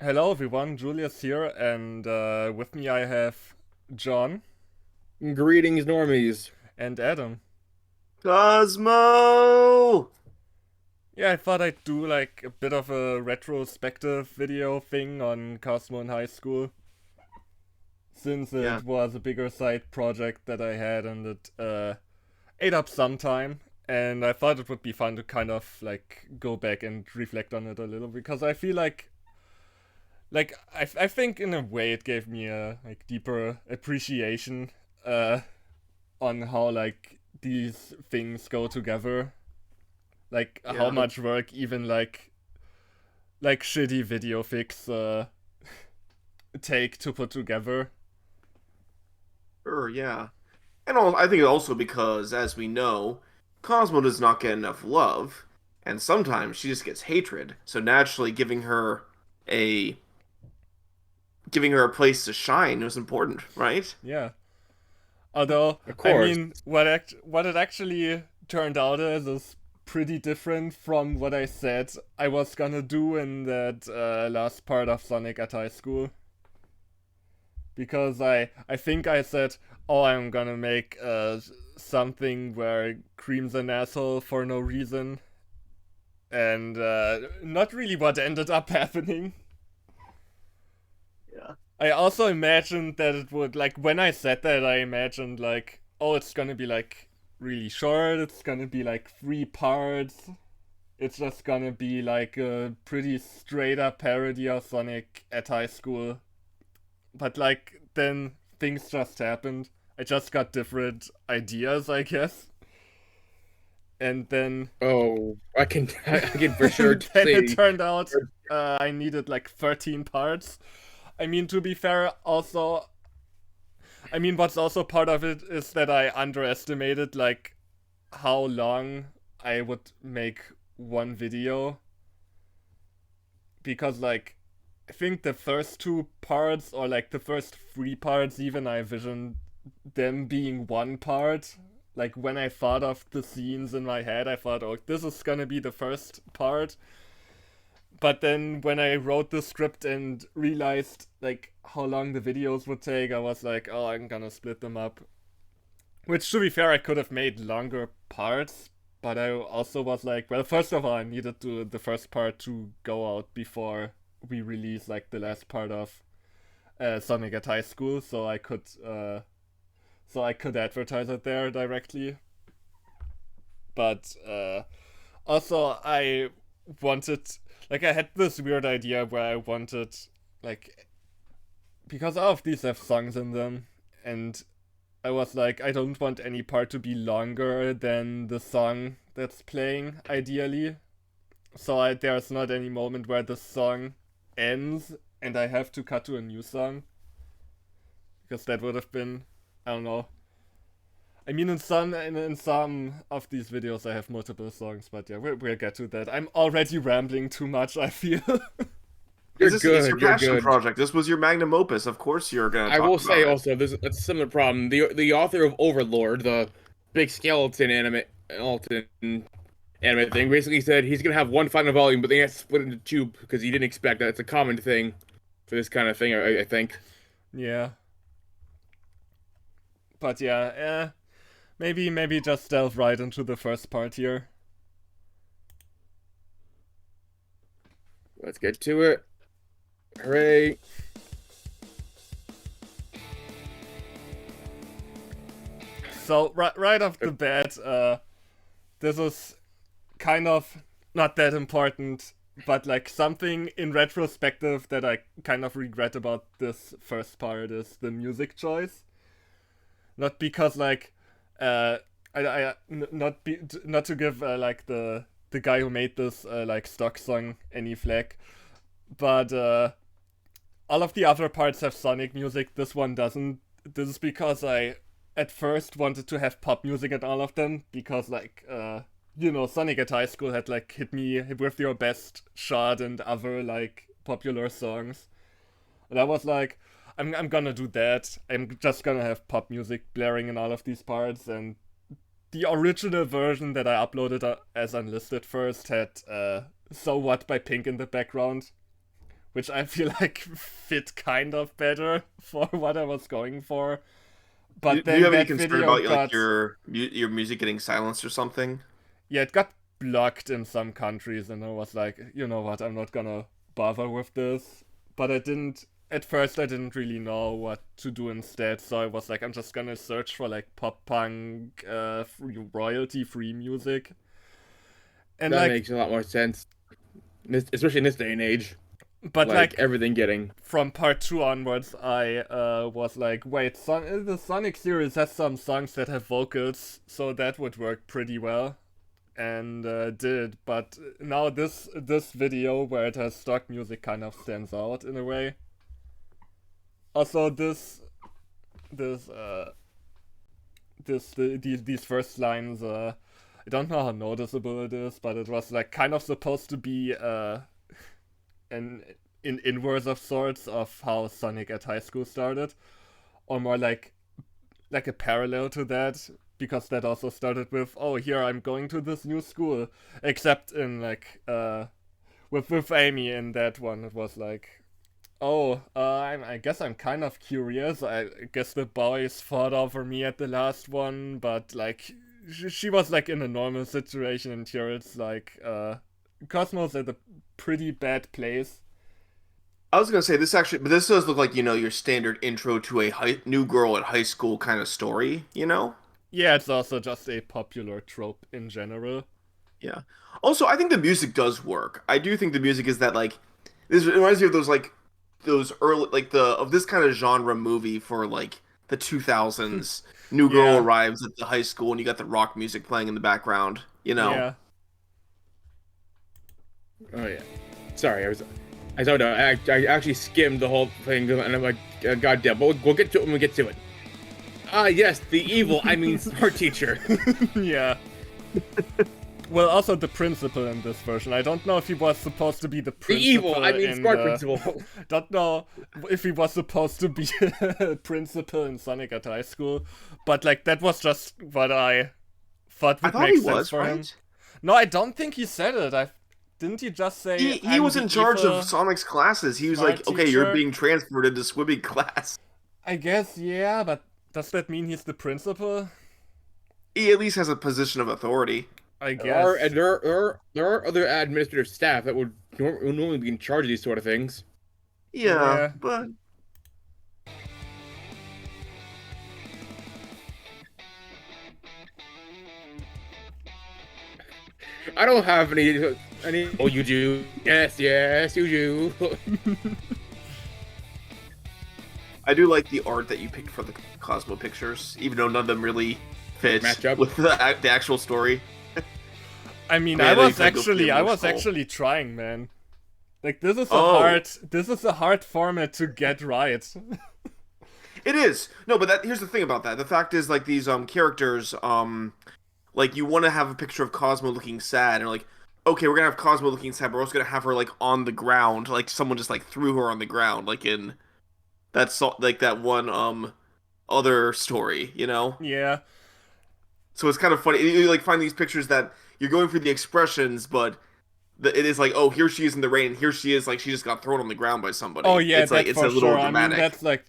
Hello everyone, Julius here, and with me I have John Greetings, normies. and Adam. Cosmo! Yeah, I thought I'd do like a bit of a retrospective video thing on Cosmo in high school, since Yeah, it was a bigger side project that I had and it ate up some time, and I thought it would be fun to kind of like go back and reflect on it a little because I feel like I think in a way it gave me a like deeper appreciation uh on how like these things go together, like how yeah, much work even like shitty video fix take to put together. sure, yeah. I think also because, as we know, Cosmo does not get enough love, and sometimes she just gets hatred. So naturally, a giving her a place to shine was important, right? Yeah, although Of I course. mean what it actually turned out as is pretty different from what I said I was gonna do in that last part of Sonic at high school, because I think I said, "Oh, I'm gonna make something where Cream's an asshole for no reason," and not really what ended up happening. Yeah. I also imagined that it would, like, when I said that, I imagined like, "Oh, it's gonna be like really short. It's gonna be like 3 parts. It's just gonna be like a pretty straight up parody of Sonic at high school." But like then things just happened. I just got different ideas, I guess. And then Oh, I can for sure and then it see. turned out I needed like 13 parts. I mean, to be fair, also, I mean, what's also part of it is that I underestimated like how long I would make one video, because like I think the first 2 parts, or like the first 3 parts even, I visioned them being one part. Like when I thought of the scenes in my head, I thought, "Oh, this is gonna be the first part." But then when I wrote the script and realized like how long the videos would take, I was like, "Oh, I'm gonna split them up." Which, to be fair, I could have made longer parts, but I also was like, well, first of all, I needed the first part to go out before we release like the last part of Sonic at High School, so I could advertise it there directly. But also, I wanted, like, I had this weird idea where I wanted, like, because all of these have songs in them, and I was like, I don't want any part to be longer than the song that's playing, ideally. So there's not any moment where the song ends and I have to cut to a new song, because that would have been, I don't know. I mean, in some of these videos, I have multiple songs, but yeah, we'll get to that. I'm already rambling too much, I feel. You're It's your good. You're passion good. project. This was your magnum opus. Of course you're gonna I talk will say about it. also, there's a similar problem. The author of Overlord, the big skeleton anime thing, basically said he's gonna have one final volume, but they have to split it into two because he didn't expect that. It's a common thing for this kind of thing, I think. Yeah, but yeah, maybe just delve right into the first part here. Let's get to it. Hooray! So right off the bat, this is kind of not that important, but like something in retrospective that I kind of regret about this first part is the music choice. Not because like, uh, not to give like the guy who made this like stock song any flack, but all of the other parts have Sonic music. This one doesn't. This is because I at first wanted to have pop music at all of them, because like Sonic at High School had like Hit Me with Your Best Shot and other like popular songs. And I was like, I'm gonna do that. I'm just gonna have pop music blaring in all of these parts. And the original version that I uploaded as unlisted first had So What by Pink in the background, which I feel like fit kind of better for what I was going for. But Do you then have any that concern video about like got, your music getting silenced or something? yeah, it got blocked in some countries, and I was like, you know what, I'm not gonna bother with this. But I didn't, at first, I didn't really know what to do instead, so I was like, I'm just gonna search for like pop punk, royalty free music. And That like, makes a lot more sense, especially in this day and age. but Like like, everything getting. from part 2 onwards, I was like, wait, the Sonic series has some songs that have vocals, so that would work pretty well. And did, but now this video where it has stock music kind of stands out in a way. Also, this these first lines, I don't know how noticeable it is, but it was like kind of supposed to be an inverse of sorts of how Sonic at high school started, or more like a parallel to that, because that also started with, oh, here I'm going to this new school, except in like with Amy in that one it was like, oh, I guess I'm kind of curious. I guess the boys fought over me at the last one, but like she was like in a normal situation, and here it's like Cosmo's at a pretty bad place. I was gonna say this actually, but this does look like your standard intro to a new girl at high school kind of story. Yeah, it's also just a popular trope in general. Yeah. Also, I think the music does work. I do think the music is that like this it reminds me of those early like the of this kind of genre movie for like the 2000s. New girl Yeah, arrives at the high school and you got the rock music playing in the background. yeah. Oh yeah. Sorry, I don't know. I actually skimmed the whole thing, and I'm like, God damn. But we'll get to it when we get to it. Ah, yes, the evil. I mean, smart teacher. Yeah. Well, also the principal in this version. I don't know if he was supposed to be the The principal. evil. I mean, in smart the... principal. Don't know if he was supposed to be a principal in Sonic at high school, but like that was just what I thought I would thought make he sense was, for him. right? No, I don't think he said it. I didn't he just say He I'm was the in charge evil of Sonic's classes. He was smart like, "Okay, you're teacher? being transferred into swimming class." I guess yeah, but does that mean he's the principal? He at least has a position of authority. I There are, guess. and there are other administrative staff that would normally be in charge of these sort of things. Yeah, Yeah. but I don't have any. Oh, you do. Yes, yes, you do. I do like the art that you picked for the Cosmo pictures, even though none of them really fit Match up. with the actual story. I mean, Yeah, I they was kinda go for the actually, I was emotional. actually trying, man. Like Oh, this is a hard format to get right. it is. No, but here's the thing about that. The fact is, like these characters, like you want to have a picture of Cosmo looking sad, and you're like, okay, we're gonna have Cosmo looking sad, but we're also gonna have her like on the ground, like someone just like threw her on the ground, like in like that one other story. Yeah. So it's kind of funny. You like find these pictures that you're going for the expressions, but it is like, oh, here she is in the rain, and here she is like she just got thrown on the ground by Oh somebody. yeah, It's like that it's a for little sure. I mean, dramatic. that's like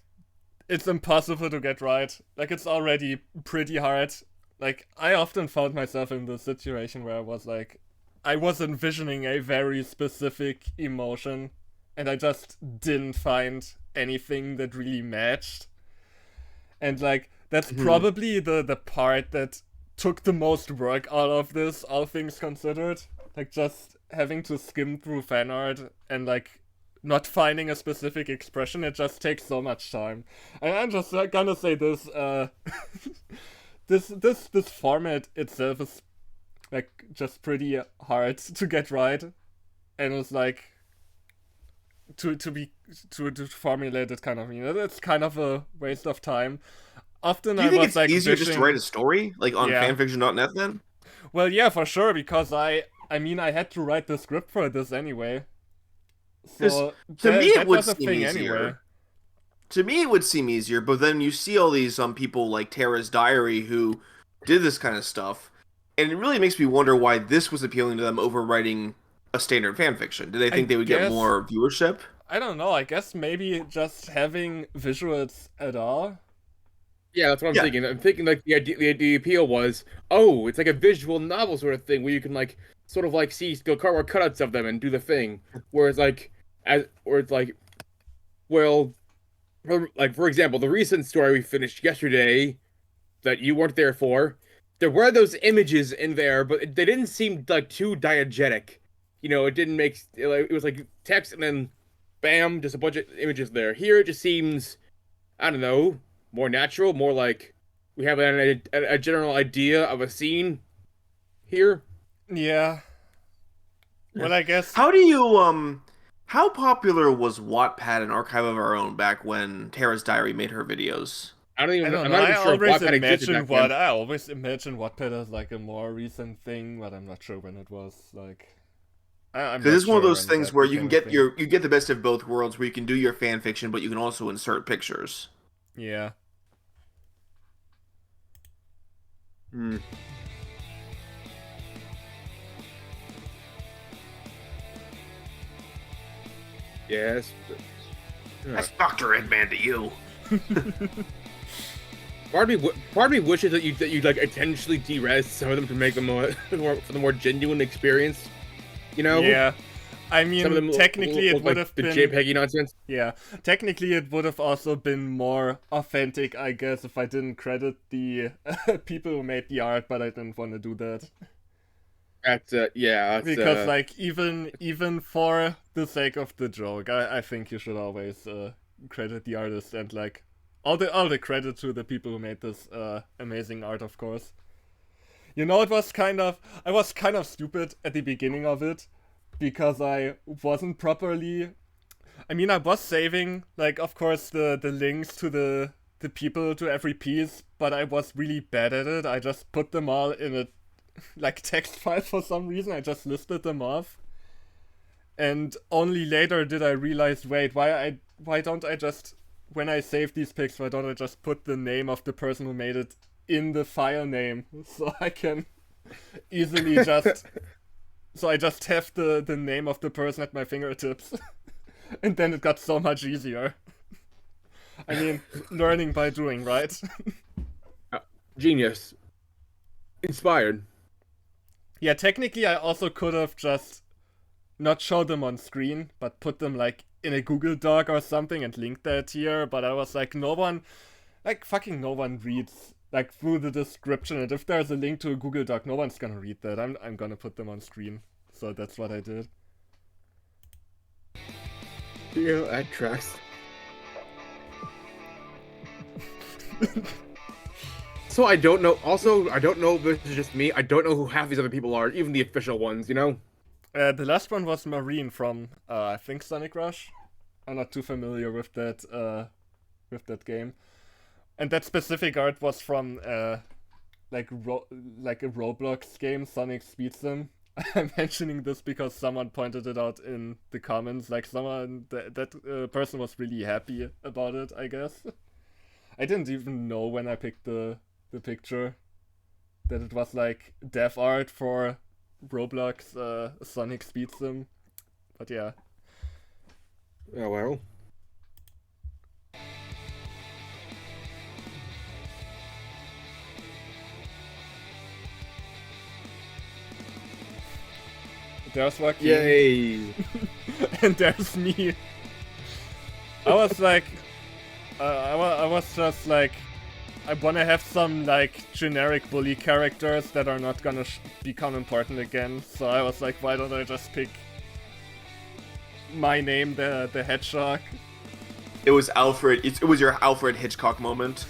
it's impossible to get right. Like it's already pretty hard. Like I often found myself in the situation where I was like I was envisioning a very specific emotion and I just didn't find anything that really matched. And like that's Mhm. probably the part that took the most work out of this, all things considered. Like just having to skim through fan art and like not finding a specific expression, it just takes so much time. And I'm just gonna say this, this format itself is like just pretty hard to get right, and it's like to formulate it kind of, it's kind of a waste of time. Often Do you I think was it's like easier just to write wishing, a story, like on yeah, fanfiction.net then? well, yeah, for sure, because I mean, I had to write the script for this anyway, Because so to me it that would was a seem thing anyway. easier. To me it would seem easier, but then you see all these people like Tara's Diary who did this kind of stuff, and it really makes me wonder why this was appealing to them over writing a standard fanfiction. Did they I think they would get guess more viewership? I don't know. I guess maybe just having visuals at all. Yeah, that's what I'm Yeah. thinking. I'm thinking like the appeal was, oh, it's like a visual novel sort of thing where you can like sort of like see go cardboard cutouts of them and do the thing. Whereas like where it's like, well, like for example, the recent story we finished yesterday that you weren't there for, there were those images in there, but they didn't seem like too diegetic. It didn't make it was like text and then bam, just a bunch of images there. Here it just seems, I don't know, more natural, more like we have a general idea of a scene here. Yeah. Well, I guess. How do you how popular was Wattpad and Archive of Our Own back when Tara's Diary made her videos? I don't I'm know. not even sure if Wattpad existed back then. I always imagine Wattpad as like a more recent thing, but I'm not sure when it was. Like, I'm Because not it's one of sure those when things that where you became can a get thing. you get the best of both worlds, where you can do your fan fiction, but you can also insert pictures. Yeah. Hmm. Yes. That's Dr. Eggman to you. Part of me wishes that you like intentionally de-res some of them to make them for the more genuine experience. Yeah. I mean, Some of them technically it look would like have the been. JPEG nonsense. Yeah, technically it would have also been more authentic, I guess, if I didn't credit the people who made the art, but I didn't want to do that. That's Because like even for the sake of the joke, I think you should always credit the artist and like all the credit to the people who made this amazing art, of course. It was I was kind of stupid at the beginning of it because I wasn't properly. I mean, I was saving like of course the links to the people to every piece, but I was really bad at it. I just put them all in a like text file for some reason. I just listed them off, and only later did I realize, wait, why don't I just, when I save these pics, why don't I just put the name of the person who made it in the file name so I can easily just so I just have the name of the person at my fingertips. And then it got so much easier. I mean, learning by doing, right? Genius. Inspired. Yeah, technically I also could have just not show them on screen, but put them like in a Google Doc or something and link that here, but I was like, fucking no one reads like through the description, and if there's a link to a Google Doc, no one's gonna read that. I'm gonna put them on screen. So that's what I did. Yeah, that tracks. So I don't know. Also, I don't know if this is just me. I don't know who half these other people are, even the official ones. The last one was Marine from I think Sonic Rush. I'm not too familiar with that game, and that specific art was from like a Roblox game, Sonic Speed Sim. I'm mentioning this because someone pointed it out in the comments. Like that person was really happy about it, I guess. I didn't even know when I picked the picture that it was like dev art for Roblox Sonic Speed Sim. But yeah. Oh well. There's Joaquin. Yay! And there's me. I was like, I was just like, I wanna have some like generic bully characters that are not gonna become important again. So I was like, why don't I just pick my name, the Hedgehog? It was Alfred. It was your Alfred Hitchcock moment.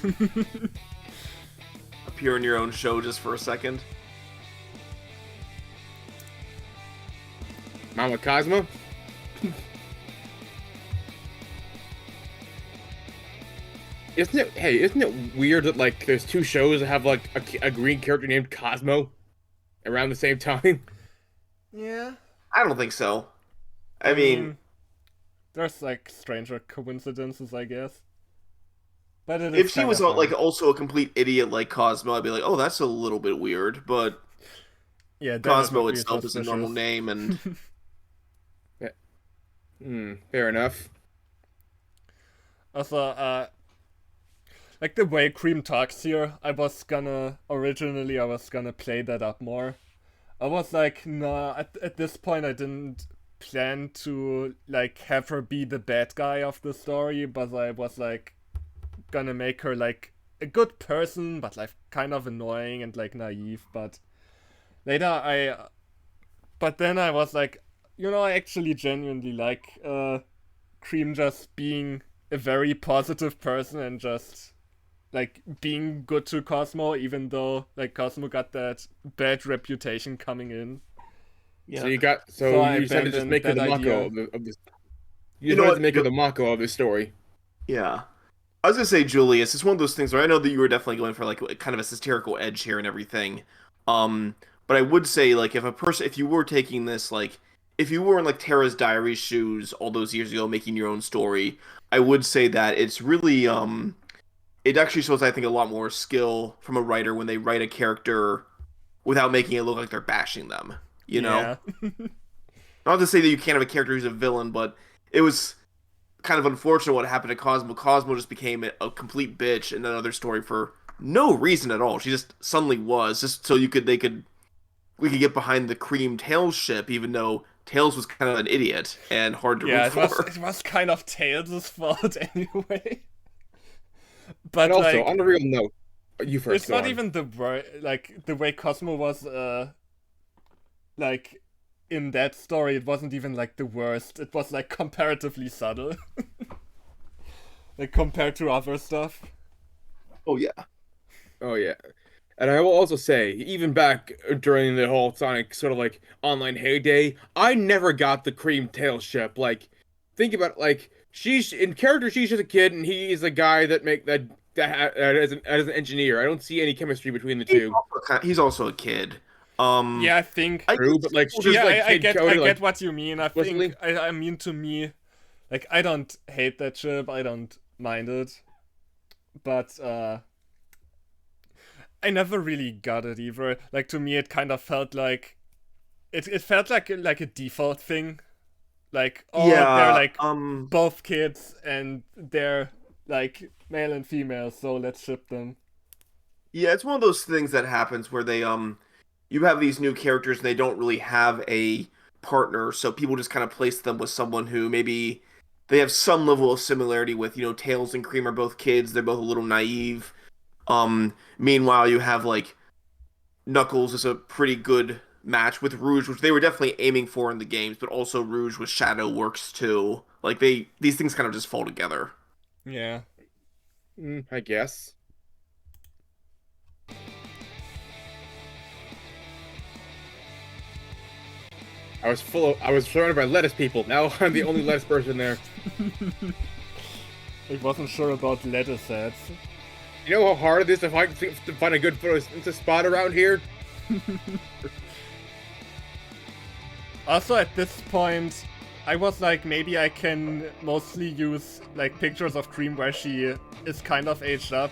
Appear in your own show just for a second. Mama Cosmo? Isn't it weird that like there's two shows that have like a green character named Cosmo around the same time? Yeah. I don't think so. I mean, there's like stranger coincidences, I guess. But if she was like also a complete idiot like Cosmo, I'd be like, oh, that's a little bit weird. But yeah, Cosmo itself is a normal name, and Fair enough. Also, like the way Cream talks here, originally I was gonna play that up more. I was like, nah, at this point I didn't plan to like have her be the bad guy of the story, but I was like gonna make her like a good person, but like kind of annoying and like naive. But later but then I was like, I actually genuinely like Cream just being a very positive person and just like being good to Cosmo, even though like Cosmo got that bad reputation coming in. Yeah. So I you decided to just abandoned make her that the Mako idea. of this. You You know decided what? to make her the Mako of this story. Yeah. I was gonna say, Julius, it's one of those things where I know that you were definitely going for like kind of a satirical edge here and everything. Um, but I would say like if you were taking this like if you were in like Tara's Diary shoes all those years ago making your own story, I would say that it's really it actually shows I think a lot more skill from a writer when they write a character without making it look like they're bashing them, you know? Yeah. Not to say that you can't have a character who's a villain, but it was kind of unfortunate what happened to Cosmo. Cosmo just became a complete bitch in another story for no reason at all. She just suddenly was just so we could get behind the Cream Tails ship, even though Tails was kind of an idiot and hard to Yeah, root it for. was kind of Tails' fault anyway. And But also, like, on a real note, you first. it's Go not on. even like the way Cosmo was like in that story. It wasn't even like the worst. It was like comparatively subtle, like compared to other stuff. Oh yeah, Oh yeah. And I will also say, even back during the whole Sonic sort of like online heyday, I never got the Cream Tail ship. Like, think about it, like she's in character, she's just a kid, and he is a guy that make that as an engineer. I don't see any chemistry between the two. he's also a kid. Yeah, I think. I True, guess but like people she's just Yeah, like I kid get coded, like what you mean. explicitly. I mean to me, like I don't hate that ship. I don't mind it, but I never really got it either. Like to me, it kind of felt like it felt like a default thing. Like, oh, they're yeah. like both kids and they're like male and female, so let's ship them. Yeah, it's one of those things that happens where you have these new characters and they don't really have a partner, so people just kind of place them with someone who maybe they have some level of similarity with. Tails and Cream are both kids, they're both a little naive. Meanwhile, you have like Knuckles is a pretty good match with Rouge, which they were definitely aiming for in the games, but also Rouge with Shadow works too. Like these things kind of just fall together. Yeah. I guess. I was surrounded by lettuce people. Now I'm the only lettuce person there. I wasn't sure about lettuce heads. You know how hard it is to find a good photo spot around here? Also, at this point, I was like, maybe I can mostly use like pictures of Cream where she is kind of aged up.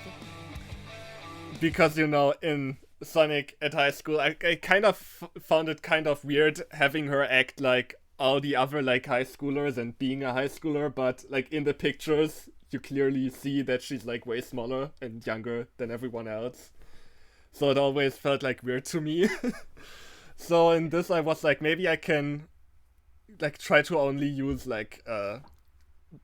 Because, in Sonic at high school, I kind of found it kind of weird having her act like all the other like high schoolers and being a high schooler, but like in the pictures, you clearly see that she's like way smaller and younger than everyone else. So it always felt like weird to me. So in this, I was like, maybe I can like try to only use like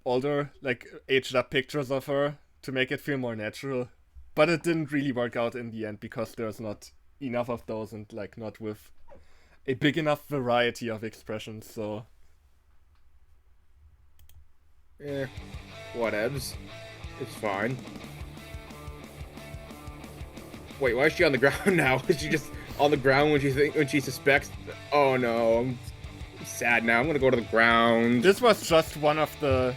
older, like aged up pictures of her to make it feel more natural. But it didn't really work out in the end because there's not enough of those and like not with a big enough variety of expressions. So Eh, whatevs. It's fine. Wait, why is she on the ground now? Is she just on the ground when she suspects? Oh no, I'm sad now. I'm gonna go to the ground. this was just one of the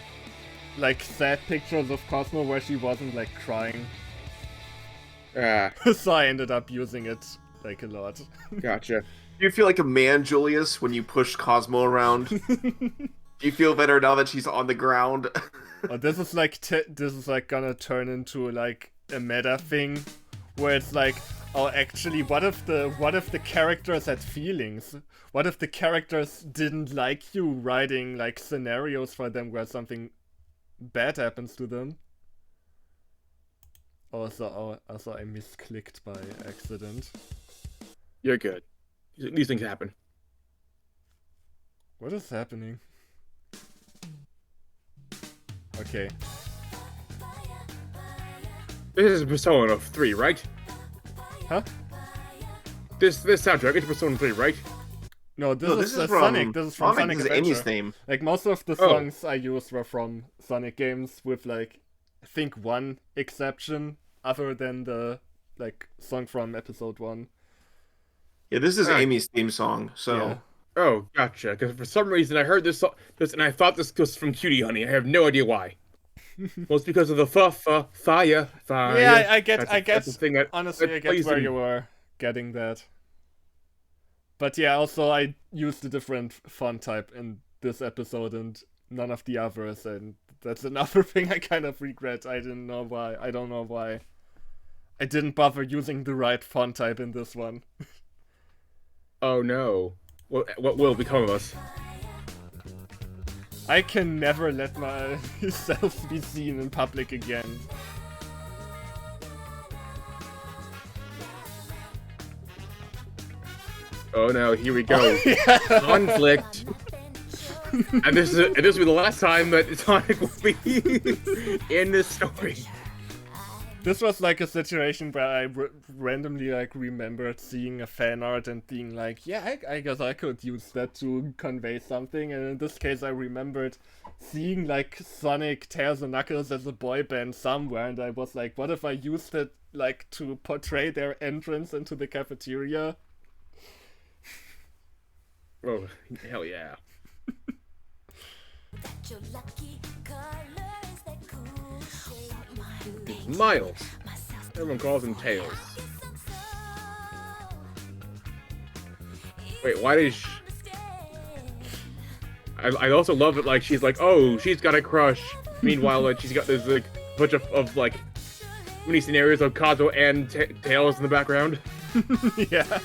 like sad pictures of Cosmo where she wasn't like crying. Ah, So I ended up using it like a lot. gotcha. Do you feel like a man, Julius, when you push Cosmo around? Do you feel better now that she's on the ground? Oh, this is like gonna turn into like a meta thing where it's like, Oh, actually, what if the characters had feelings? What if the characters didn't like you writing like scenarios for them where something bad happens to them? Also, I misclicked by accident. You're good. These things happen. What is happening? Okay. This is Persona 3, right? Huh? This soundtrack is Persona 3, right? No, this No, is from Sonic. This is from Sonic This is Adventure. Amy's theme. Like, most of the songs I used were from Sonic games, with like, I think one exception, other than the like song from episode 1. Yeah, this is Amy's theme song. So Yeah. Oh, gotcha. Because for some reason I heard this and I thought this was from Cutie Honey. I have no idea why. Well, it's because of the fire. Yeah, I get. That's the thing that Honestly, I get where you were getting that. But yeah, also I used a different font type in this episode and none of the others, and that's another thing I kind of regret. I don't know why. I didn't bother using the right font type in this one. Oh no. What will become of us? I can never let myself be seen in public again. Oh no, here we go. Conflict. And this will be the last time that Sonic will be in this story. This was like a situation where I randomly like remembered seeing a fan art and being like, yeah, I guess I could use that to convey something. And in this case, I remembered seeing like Sonic, Tails, and Knuckles as a boy band somewhere, and I was like, what if I used it like to portray their entrance into the cafeteria? Oh, hell yeah. Miles. Everyone calls him Tails. Wait, why did she... I also love it, like, she's like, oh, she's got a crush. Meanwhile, like, she's got this, like, bunch of like, many scenarios of Cosmo and Tails in the background. Yeah.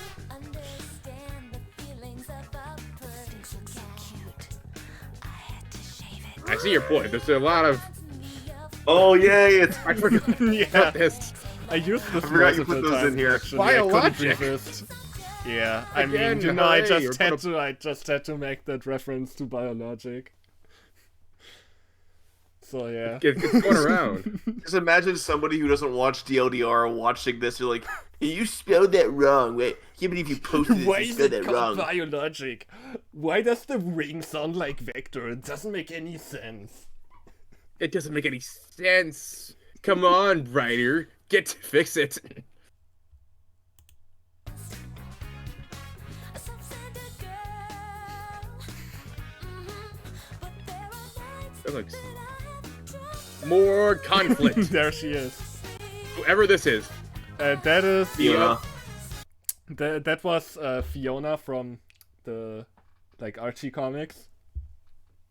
I see your point. There's a lot of... Oh yay! I forgot Yeah. this. I used this I forgot you multiple put those times, in here. actually. I couldn't Biologic. resist. Yeah, I Again, mean, you know, I hooray, just had to make that reference to Biologic. So yeah. It's going around. Just imagine somebody who doesn't watch DLDR watching this. You're like, hey, you spelled that wrong. Wait, I can't believe you posted this. Why You is spelled it that called wrong. Biologic? Why does the ring sound like Vector? It doesn't make any sense. It doesn't make any sense. Come on, writer. Get to fix it. That looks... More conflict. There she is. Whoever this is. That is Yeah. that was Fiona from the like Archie comics.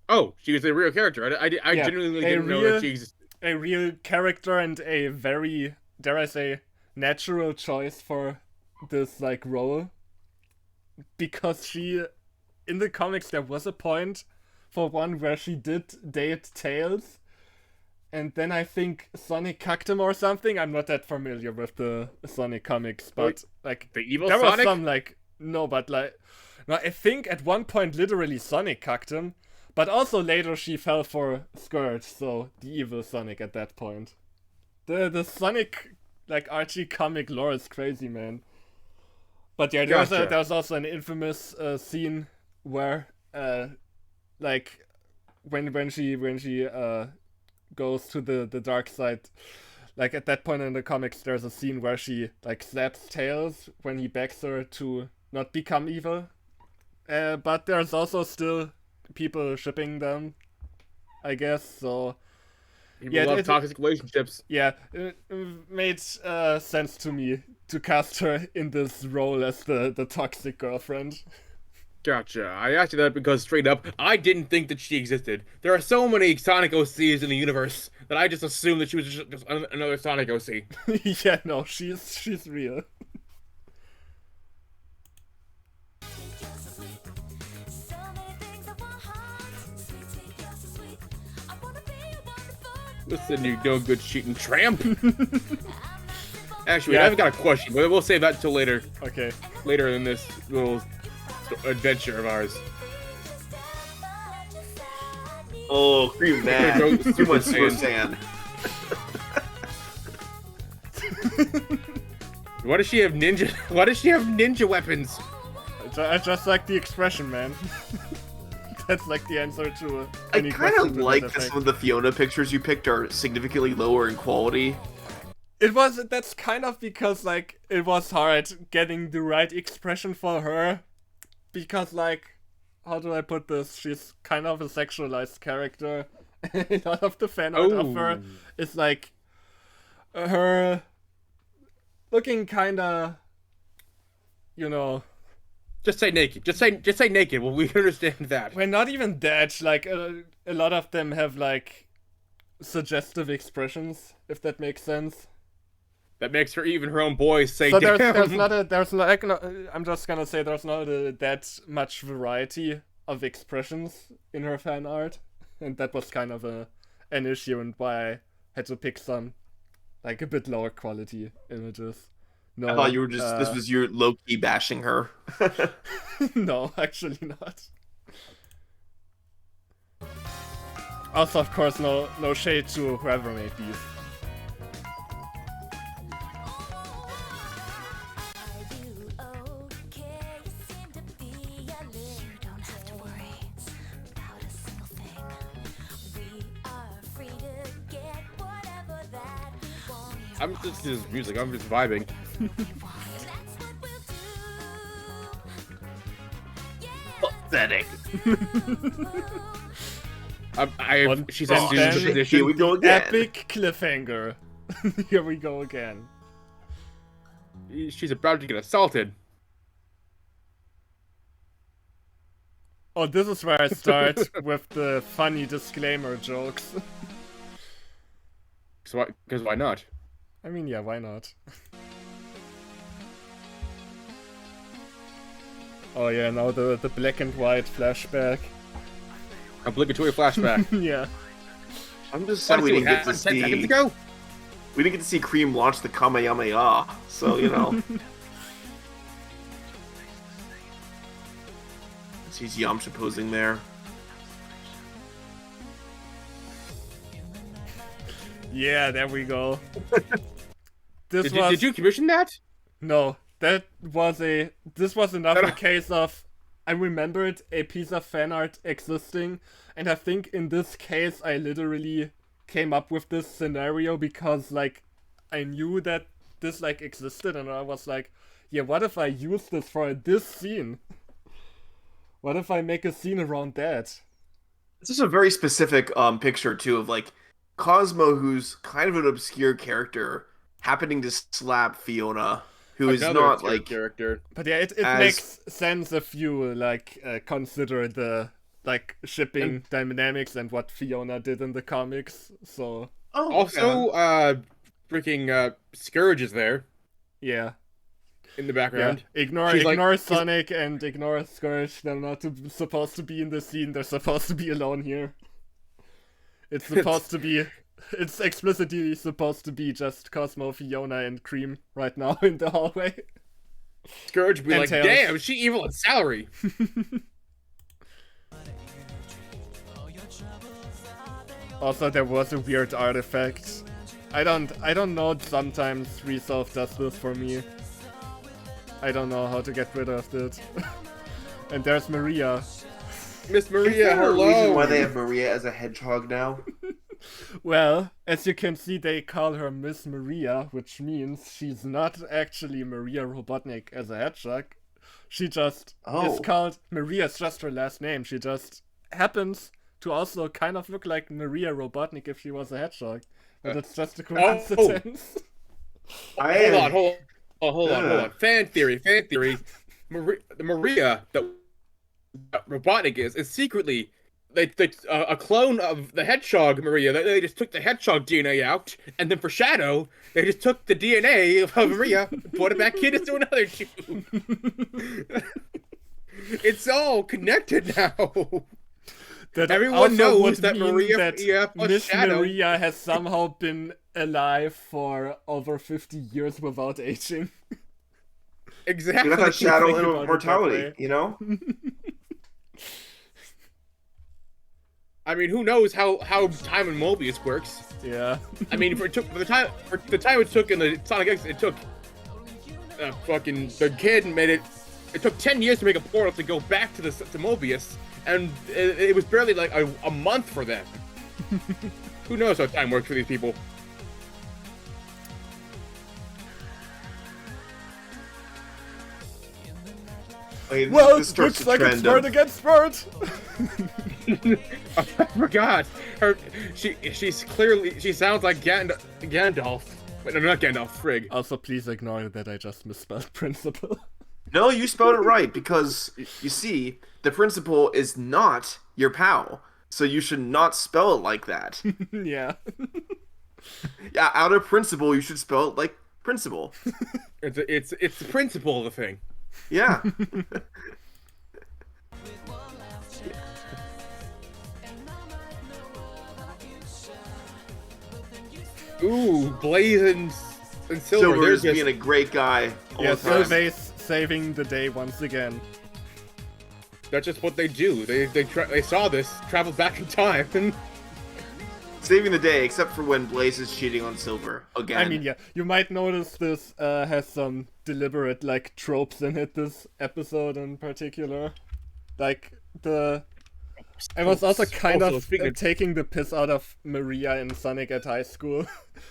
Oh, she was a real character. I Yeah, genuinely a didn't know real- that she existed. A real character and a very, dare I say, natural choice for this like role. Because she, in the comics, there was a point for one where she did date Tails, and then I think Sonic cucked him or something. I'm not that familiar with the Sonic comics, but Wait, like The evil there Sonic? was some like no, but like no, I think at one point literally Sonic cucked him, but also later she fell for Scourge, so the evil Sonic at that point. The Sonic like Archie comic lore is crazy, man. But yeah, Gotcha. there was also an infamous scene where like when she goes to the dark side. Like at that point in the comics, there's a scene where she like slaps Tails when he begs her to not become evil. But there's also still people shipping them, I guess. So People yeah, love toxic relationships. yeah, it made sense to me to cast her in this role as the toxic girlfriend. Gotcha. I asked you that because straight up, I didn't think that she existed. There are so many Sonic OCs in the universe that I just assumed that she was just another Sonic OC. Yeah, no, she's real. Listen, you no good cheating tramp. Actually, Yeah. I've got a question, but we'll save that until later. Okay. Later in this little adventure of ours. Oh, Cream mad. Go Too much Super Saiyan. Saiyan. Why does she have ninja? Why does she have ninja weapons? I just like the expression, man. That's like the answer to I any kind question of to like that that effect. some of the Fiona pictures you picked are significantly lower in quality. That's kind of because, like, it was hard getting the right expression for her. Because, like, how do I put this? She's kind of a sexualized character. A lot of the fan art of her is, like, her looking kinda, you know... Just say naked. Just say naked. Well, we understand that. Well, not even that. Like, a lot of them have, like, suggestive expressions, if that makes sense. That makes her even her own boys say So damn. I'm just gonna say there's not that much variety of expressions in her fan art, and that was kind of an issue, and why I had to pick some, like, a bit lower quality images. No, I thought you were just this was your low key bashing her. No, actually not. Also, of course, no shade to whoever made these. I'm just this music. I'm just vibing. Pathetic. She's And in then- the Here position. we go again. Epic cliffhanger. Here we go again. She's about to get assaulted. Oh, this is where I start with the funny disclaimer jokes. Because why not? I mean, yeah, why not? Oh yeah, now the black and white flashback. Obligatory flashback. Yeah. I'm just sad we didn't get to 10 seconds see. ago. We didn't get to see Cream launch the Kamehameha, so you know. He's Yamcha posing there. Yeah, there we go. Did you commission that? No, this was another case of I remembered a piece of fan art existing, and I think in this case I literally came up with this scenario because, like, I knew that this, like, existed, and I was like, yeah, what if I use this for this scene? What if I make a scene around that? This is a very specific picture too of like Cosmo, who's kind of an obscure character, happening to slap Fiona, who is Another not obscure like character. But yeah, it makes sense if you, like, consider the, like, shipping dynamics and what Fiona did in the comics, so... Oh, Also, freaking Scourge is there Yeah. in the background. Yeah. Ignore Sonic and ignore Scourge. They're not supposed to be in the scene. They're supposed to be alone here. It's supposed to be... It's explicitly supposed to be just Cosmo, Fiona, and Cream right now in the hallway. Scourge would be And like, Tails. damn, she evil at salary. Also, there was a weird artifact. I don't know, sometimes Resolve does this for me. I don't know how to get rid of it. And there's Maria. Miss Is Maria, there a hello. reason why they have Maria as a hedgehog now? Well, as you can see, they call her Miss Maria, which means she's not actually Maria Robotnik as a hedgehog. She just is called Maria, is just her last name. She just happens to also kind of look like Maria Robotnik if she was a hedgehog. But it's just a coincidence. Hold on. Fan theory. Maria, that Robotnik is secretly a clone of the Hedgehog Maria. They just took the Hedgehog DNA out, and then for Shadow, they just took the DNA of Maria, put it back into another tube. It's all connected now. That Everyone also knows would that mean Maria that plus Miss Shadow. Maria has somehow been alive for over 50 years without aging. Exactly. You know, that shadow Think about it that immortality, way. you know? I mean, who knows how time in Mobius works? Yeah. I mean, for the time it took in the Sonic X, it took fucking the kid made it. It took 10 years to make a portal to go back to Mobius, and it was barely like a month for them. Who knows how time works for these people? I mean, Well, this starts looks to like trend it's Bird of- against Bird. I forgot. She's clearly, she sounds like Gandalf. Wait, no, not Gandalf, Frigg. Also, please ignore that I just misspelled principal. No, you spelled it right, because, you see, the principal is not your pal, so you should not spell it like that. Yeah. Yeah, out of principle, you should spell it like principal. It's the principle of the thing. Yeah. Ooh, Blaze and Silver. Silver They're is just being a great guy all Yeah, the time. Sylvain's saving the day once again. that's just what they do. They saw this, traveled back in time, and Saving the day, except for when Blaze is cheating on Silver again. I mean, yeah, you might notice this has some deliberate, like, tropes in it, this episode in particular. Like, I was also kind Also, of speaking of- taking the piss out of Maria in Sonic at high school.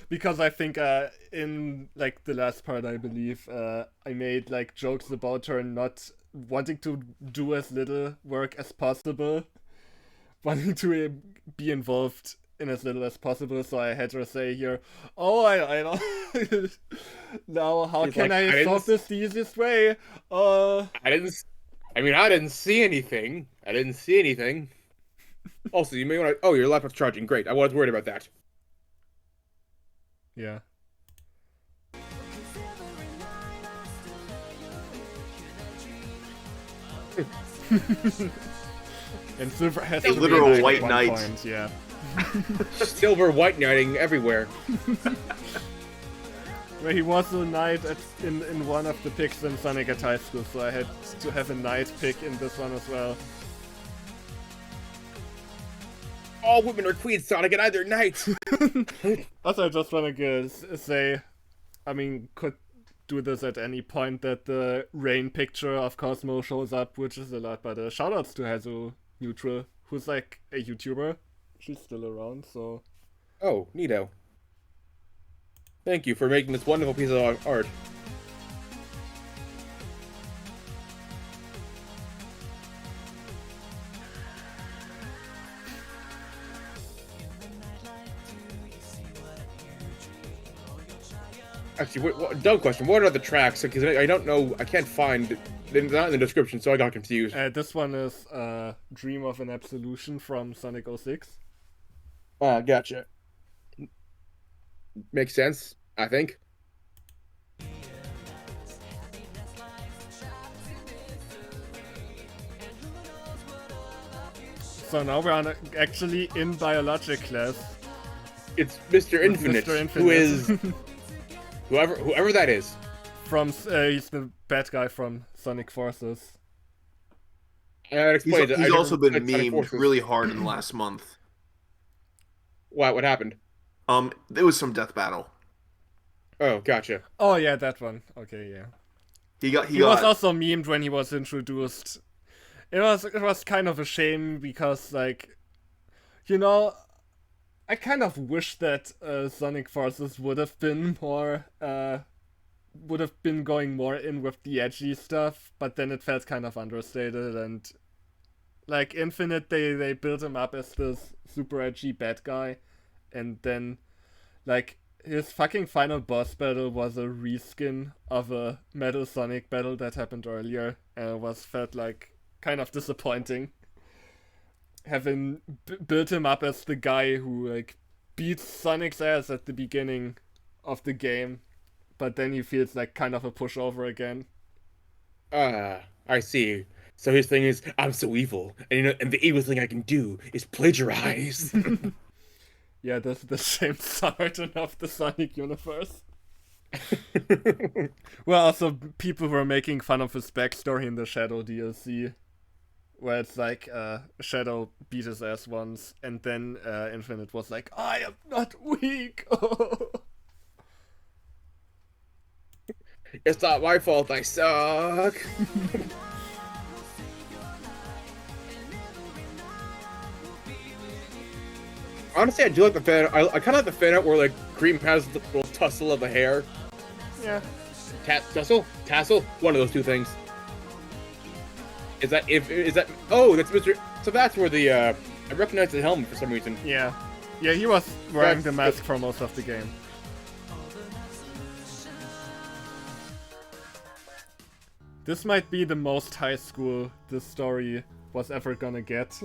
Because I think in, like, the last part, I believe, I made, like, jokes about her not wanting to do as little work as possible. Wanting to be involved in as little as possible, so I had her say here, oh, I don't... Now, how He's can like, I I solve this the easiest way? I didn't see anything. I didn't see anything. Also, you may want to. Oh, your laptop's charging. Great. I was worried about that. Yeah. And Silver has A to be literal knight at white one knight. point, yeah. Silver white knighting everywhere. Where he was a knight in one of the picks in Sonic at high school, so I had to have a knight pick in this one as well. All women are Queen Sonic and either knights. Also, I just want to say, I mean, could do this at any point that the rain picture of Cosmo shows up, which is a lot, but shoutouts to Hazu Neutral, who's like a YouTuber. She's still around, so... Oh, neato. Thank you for making this wonderful piece of art. Actually, dumb question. What are the tracks? Because I don't know. I can't find. They're not in the description, so I got confused. this one is Dream of an Absolution from Sonic 06. Ah, gotcha. Makes sense, I think. So now we're actually in biologic class. It's Mr. Infinite, Mr. Infinite. who is whoever that is. From he's the bad guy from Sonic Forces. He's also been memed really hard in the last month. What happened? It was some death battle. Oh, gotcha. Oh yeah, that one. Okay, yeah. He was also memed when he was introduced. It was kind of a shame because, like, you know, I kind of wish that Sonic Forces would have been more would have been going more in with the edgy stuff, but then it felt kind of understated, and like Infinite, they built him up as this super edgy bad guy, and then like his fucking final boss battle was a reskin of a Metal Sonic battle that happened earlier, and it felt like kind of disappointing. Having built him up as the guy who like beats Sonic's ass at the beginning of the game, but then he feels like kind of a pushover again. I see. So his thing is, I'm so evil, and the evil thing I can do is plagiarize. Yeah, this is the same version of the Sonic universe. Well, also people were making fun of his backstory in the Shadow DLC, where it's like Shadow beat his ass once, and then Infinite was like, "I am not weak." It's not my fault. I suck. Honestly, I do like the fan. I kind of like the fan art where like Cream has the little tussle of the hair. Yeah. Tassel? One of those two things. Is that Oh, that's Mr. So that's where the I recognize the helmet for some reason. Yeah. Yeah, he was wearing That's the mask for most of the game. This might be the most high school this story was ever gonna get.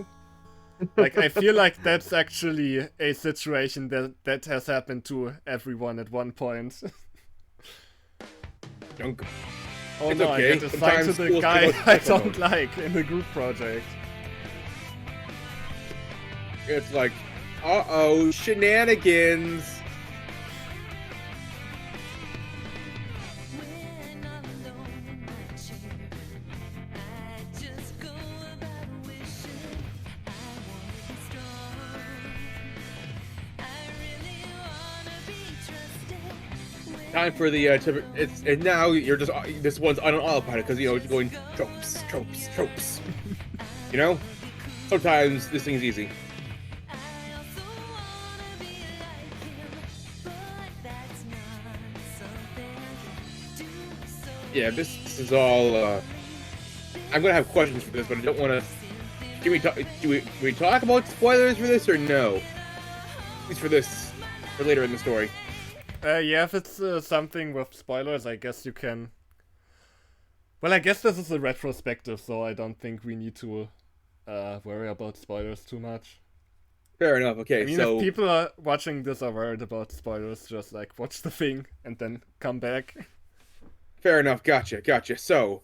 Like, I feel like that's actually a situation that has happened to everyone at one point. Dunk. Oh It's no, okay. I get assigned to Sometimes the schools guy promote I different don't like in the group project. It's like, uh-oh, shenanigans. Time for the and now you're just this one's on an autopilot because you're going tropes. You know, sometimes this thing's easy. Yeah, this is all. I'm gonna have questions for this, but I don't want to. Do we talk about spoilers for this or no? At least for this, for later in the story. Yeah, if it's something with spoilers, I guess you can. Well, I guess this is a retrospective, so I don't think we need to worry about spoilers too much. Fair enough. Okay, I mean, so if people are watching this are worried about spoilers, just like watch the thing and then come back. fair enough. Gotcha. So,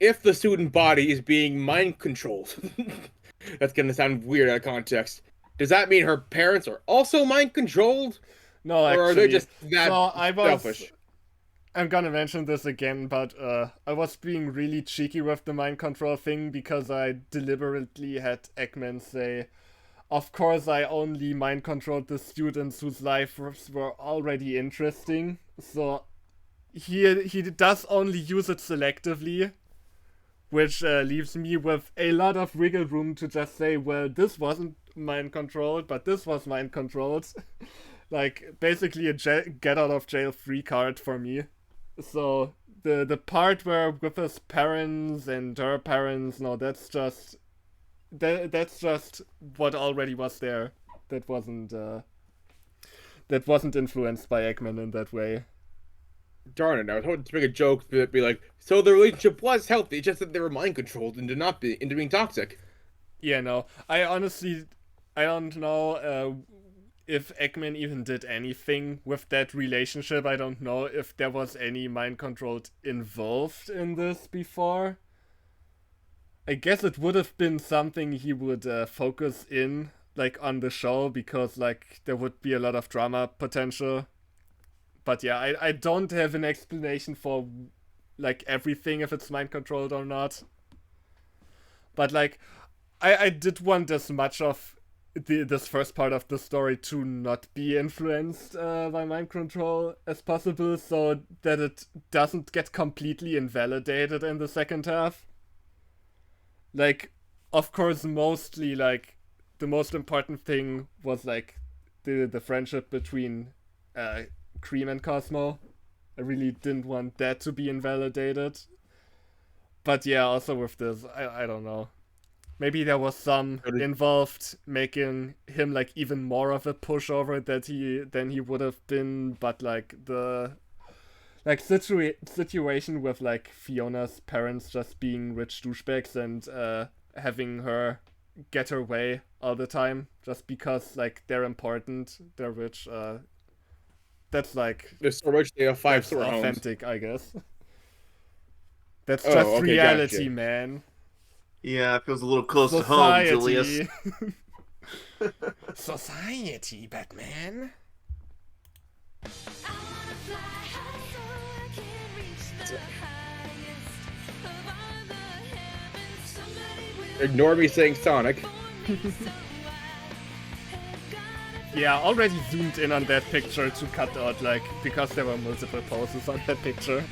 if the student body is being mind controlled, that's gonna sound weird out of context. Does that mean her parents are also mind controlled? No, Or actually, are they just that so selfish? I'm gonna mention this again, but I was being really cheeky with the mind control thing because I deliberately had Eggman say, "Of course, I only mind controlled the students whose lives were already interesting." So he does only use it selectively, which leaves me with a lot of wiggle room to just say, "Well, this wasn't mind controlled, but this was mind controlled." Like, basically a get out of jail free card for me. So the part where with his parents and her parents, no, that's just what already was there. That wasn't influenced by Eggman in that way. Darn it! I was hoping to make a joke that be like, so the relationship was healthy, just that they were mind controlled into not be into being toxic. Yeah, no, I don't know if Eggman even did anything with that relationship. I don't know if there was any mind control involved in this before. I guess it would have been something he would focus in, like, on the show, because, like, there would be a lot of drama potential. But yeah, I don't have an explanation for, like, everything, if it's mind controlled or not. But, like, I did want as much of this first part of the story to not be influenced by mind control as possible, so that it doesn't get completely invalidated in the second half. Like, of course, mostly, like, the most important thing was, like, the friendship between Cream and Cosmo. I really didn't want that to be invalidated. But yeah, also with this, I don't know. Maybe there was some involved making him, like, even more of a pushover than he would have been, but, like, the situation with, like, Fiona's parents just being rich douchebags and having her get her way all the time just because, like, they're important, they're rich. That's, like, They're so rich they have 5-star homes. authentic, I guess. That's Oh, just okay, reality, gotcha. man. Yeah, it feels a little close to home, Julius. Society. Society, Batman. Ignore me saying Sonic. Yeah, already zoomed in on that picture to cut out, like, because there were multiple poses on that picture.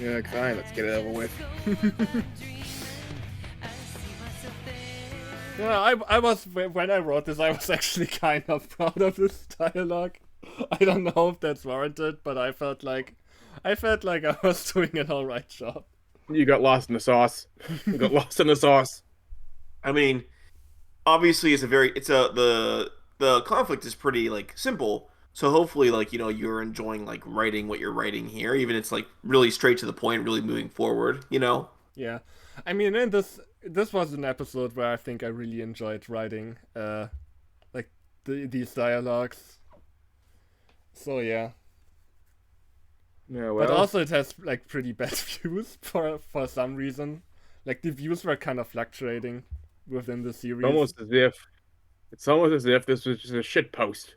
Yeah, fine, let's get it over with. Yeah, I was, when I wrote this, I was actually kind of proud of this dialogue. I don't know if that's warranted, but I felt like I was doing an alright job. You got lost in the sauce. You got lost in the sauce. I mean, obviously the conflict is pretty like simple. So hopefully like, you're enjoying like writing what you're writing here, even it's like really straight to the point, really moving forward. Yeah, I mean, in this was an episode where I think I really enjoyed writing, like these dialogues. So yeah. Yeah, well. But also it has like pretty bad views for some reason. Like the views were kind of fluctuating within the series. It's almost as if this was just a shit post.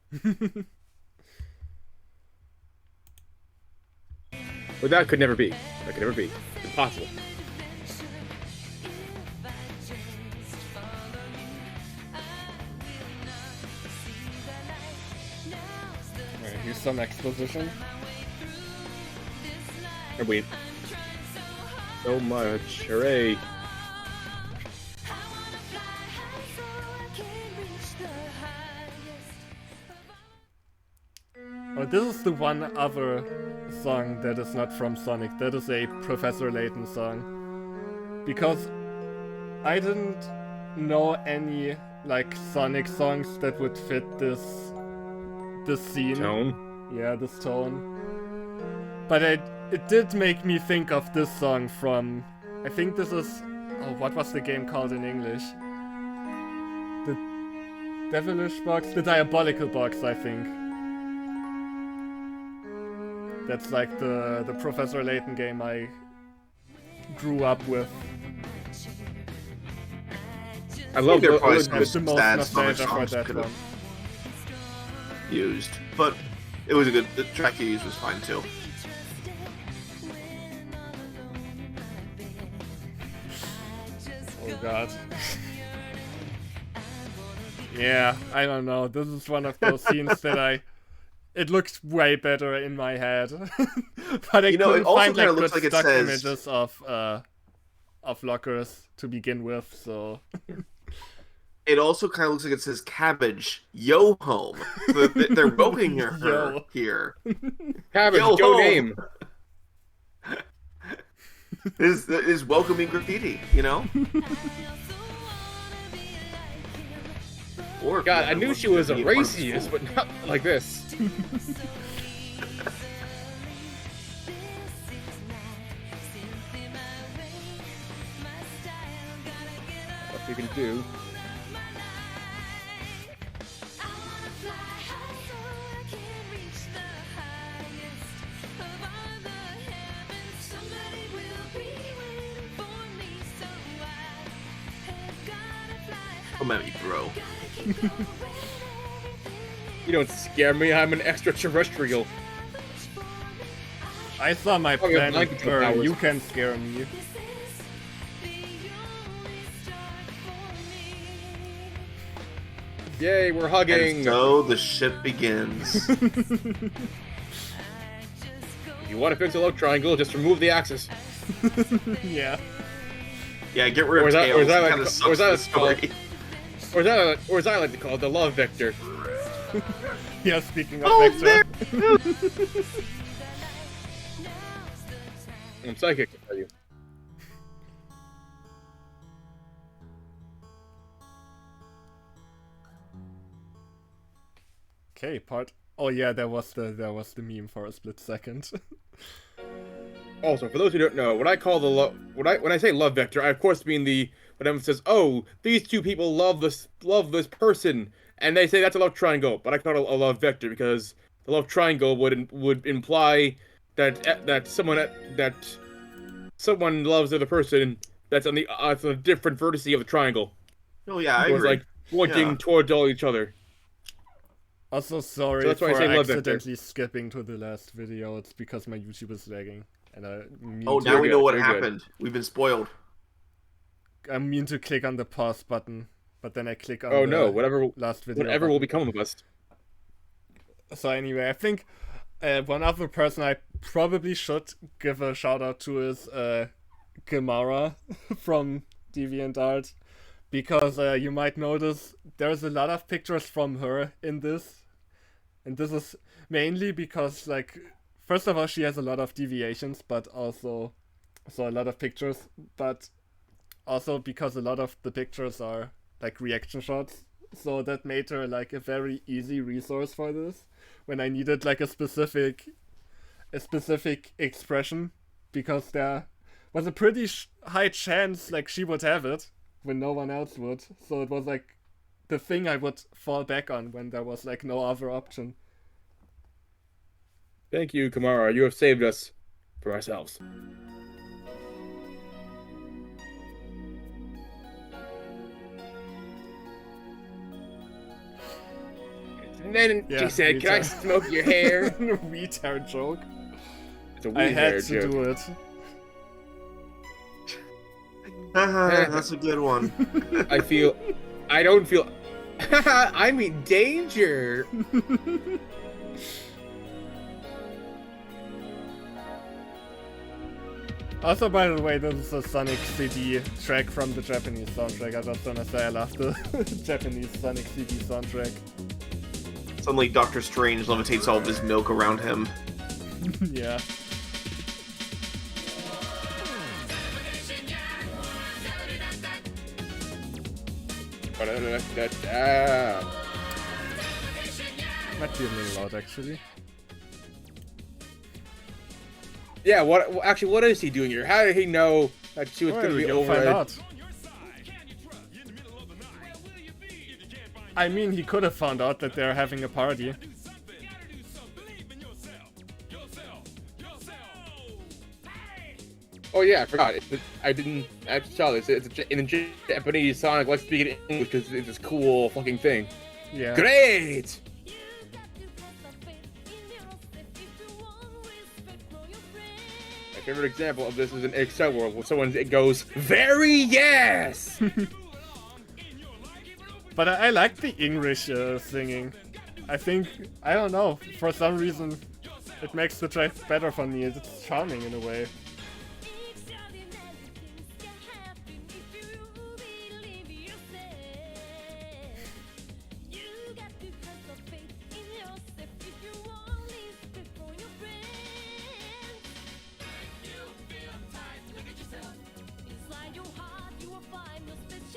But that could never be. That could never be. It's impossible. Alright, here's some exposition. Or wait. So much. Hooray. Oh, this is the one other song that is not from Sonic. That is a Professor Layton song. Because I didn't know any like Sonic songs that would fit this scene. Tone? Yeah, this tone. But it did make me think of this song from, I think this is, oh, what was the game called in English? The Devilish Box? The Diabolical Box, I think. That's like the Professor Layton game I grew up with. I love there the, probably I some have the most sad nostalgia Sonic for songs that could one. have used, but it was the track you used was fine too. Oh god. Yeah, I don't know. This is one of those scenes that it looks way better in my head. But I couldn't it also find kind like of looks good like it stock says. images of lockers to begin with, so It also kind of looks like it says cabbage, yo home. They're welcoming her Yo. here. Cabbage, Yo, go home. name. Is welcoming graffiti. Or God, I knew she was a being part of the racist, school. but not like this. What you can do. Come at me, bro. You don't scare me, I'm an extraterrestrial. I saw my Oh, you have planet blanket burn. powers. You can scare me. Yay, we're hugging. And so the ship begins. If you want to fix a love triangle, just remove the axis. Yeah. Yeah, get rid Or of is that- Tails. or is that It like- kind or of is sucks that the a story. Or as I like to call it, the love vector. Yeah, speaking of Oh, Vector. I'm psychic, I tell you. Okay, part. Oh yeah, there was the meme for a split second. Also, for those who don't know, what I call the when I say love vector, I of course mean the when everyone says, "Oh, these two people love this person," and they say that's a love triangle, but I call it a love vector because the love triangle would imply that someone loves the other person that's on a different vertice of the triangle. Oh yeah, I So it's agree. like pointing Yeah. towards all each other. Also, So sorry that's why I for say love vector. accidentally skipping to the last video. It's because my YouTube is lagging, and Oh, now You're we know good. what You're good. happened. We've been spoiled. I mean to click on the pause button, but then I click on Oh no! the Whatever, last video whatever will button. become of us. So anyway, I think one other person I probably should give a shout out to is Gamara from DeviantArt, because you might notice there's a lot of pictures from her in this, and this is mainly because, like, first of all, she has a lot of deviations, but also a lot of pictures, but also because a lot of the pictures are like reaction shots, so that made her like a very easy resource for this when I needed like a specific expression, because there was a pretty high chance like she would have it when no one else would. So it was like the thing I would fall back on when there was like no other option. Thank you, Kamara. You have saved us from ourselves. And then Yeah, she said, "Can I retard. smoke your hair?" Wheat hair joke. It's a I weird had hair to joke. do it. That's a good one. I don't feel. I'm in danger. Also, by the way, this is a Sonic CD track from the Japanese soundtrack. I just wanna say I love the Japanese Sonic CD soundtrack. Suddenly, Doctor Strange levitates all of his milk around him. Yeah. Might be a little loud, actually. Yeah. What is he doing here? How did he know that she was Well, going to be we'll over find it? out. I mean, he could have found out that they're having a party. Oh yeah, I forgot. I didn't actually tell this. In Japanese, Sonic likes speaking in English because it's this cool fucking thing. Yeah. Great! My favorite example of this is in Excel World, where it goes, "Very yes!" But I like the English singing. I think, I don't know, for some reason it makes the track better for me. It's charming in a way.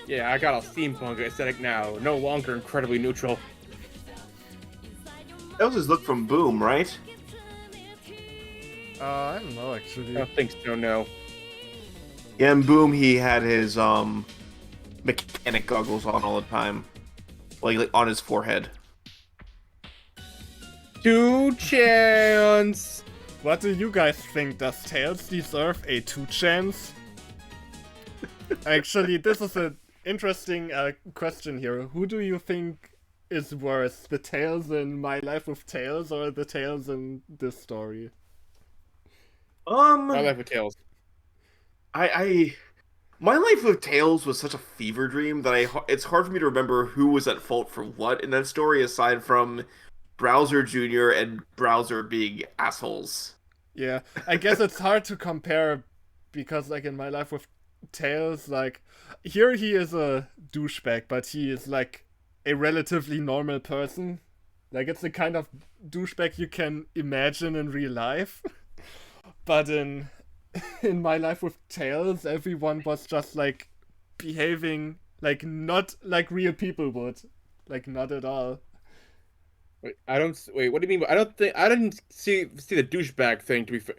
Yeah, I got a steampunk aesthetic now, no longer incredibly neutral. That was his look from Boom, right? I don't know, actually. I don't think so, no. Yeah, in Boom, he had his mechanic goggles on all the time, like on his forehead. 2 chance! What do you guys think? Does Tails deserve a 2 chance? Actually, this is an interesting question here. Who do you think is worse? The Tails in My Life with Tails or the Tails in this story? My life with Tails. My life with Tails was such a fever dream that it's hard for me to remember who was at fault for what in that story, aside from Browser Jr. and Browser being assholes. Yeah, I guess it's hard to compare because, like, in My Life with Tails, like, here he is a douchebag, but he is, like, a relatively normal person. Like, it's the kind of douchebag you can imagine in real life. But in My Life with Tails, everyone was just, like, behaving like not like real people would. Like, not at all. Wait, what do you mean? I didn't see the douchebag thing, to be fair.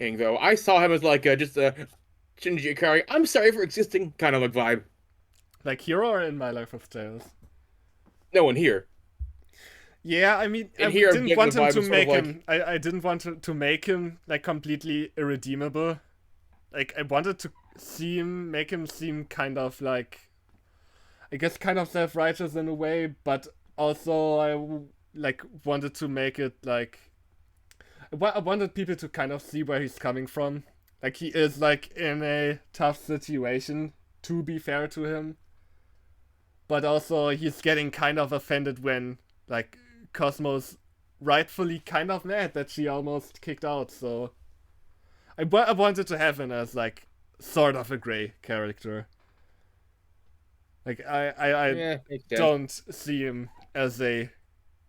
though. I saw him as like just a Shinji Ikari, I'm sorry for existing kind of like vibe. Like Hero or in My Life with Tails? No one here. Yeah, I mean, I And here, didn't the want him vibe to is sort of make like- him. I didn't want to make him like completely irredeemable. Like I wanted to make him seem kind of like, I guess, kind of self-righteous in a way, but also like wanted to make it like I wanted people to kind of see where he's coming from. Like he is like in a tough situation, to be fair to him. But also he's getting kind of offended when like Cosmo's rightfully kind of mad that she almost kicked out. So I wanted to have him as like sort of a gray character. Like I Yeah, makes sense. don't see him as a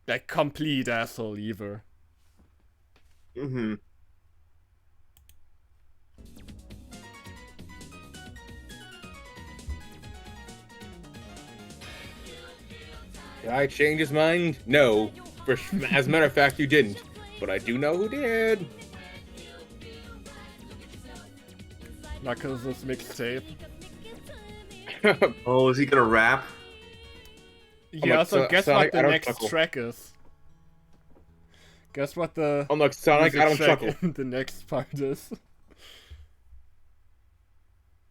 like complete asshole either. Mm-hmm. Did I change his mind? No. As a matter of fact, you didn't. But I do know who did. Knuckles' mixtape. Oh, is he gonna rap? Yeah, like, so guess Sonic, what I the don't next chuckle. track is. Guess what the I'm like, Sonic, I don't music track chuckle. in the next part is.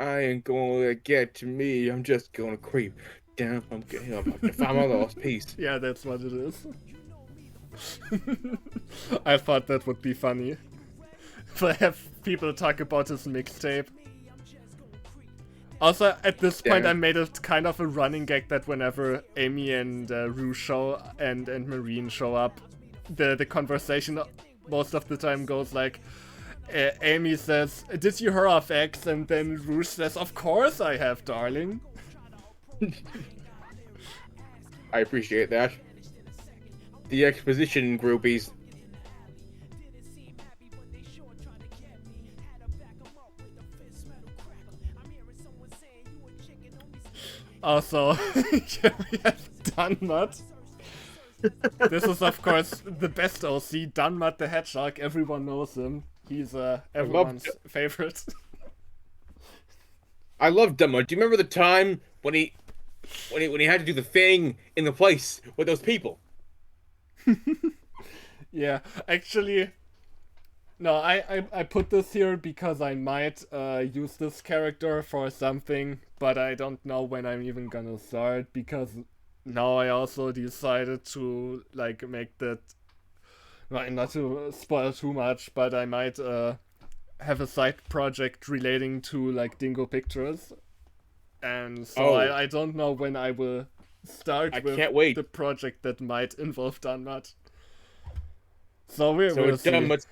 I ain't gonna get to me. I'm just gonna creep down Pumpkin Hill. I'm about to find my lost piece. Yeah, that's what it is. I thought that would be funny. But have people talk about his mixtape. Also, at this point, Yeah. I made it kind of a running gag that whenever Amy and Rue show and Marine show up, the conversation most of the time goes like, Amy says, "Did you hear of X?" And then Rue says, "Of course I have, darling." I appreciate that. The exposition groupies. Also, here we have Dunmut. This is, of course, the best OC, Dunmut the Hedgehog. Everyone knows him. He's everyone's favorite. I love Dumbo. Do you remember the time when he had to do the thing in the place with those people? Yeah, actually, no, I put this here because I might use this character for something, but I don't know when I'm even gonna start, because now I also decided to like make that, not to spoil too much, but I might have a side project relating to like Dingo Pictures, and so Oh. I don't know when I will start I with can't wait. the project that might involve Dunmut. So we'll see. Dumbut's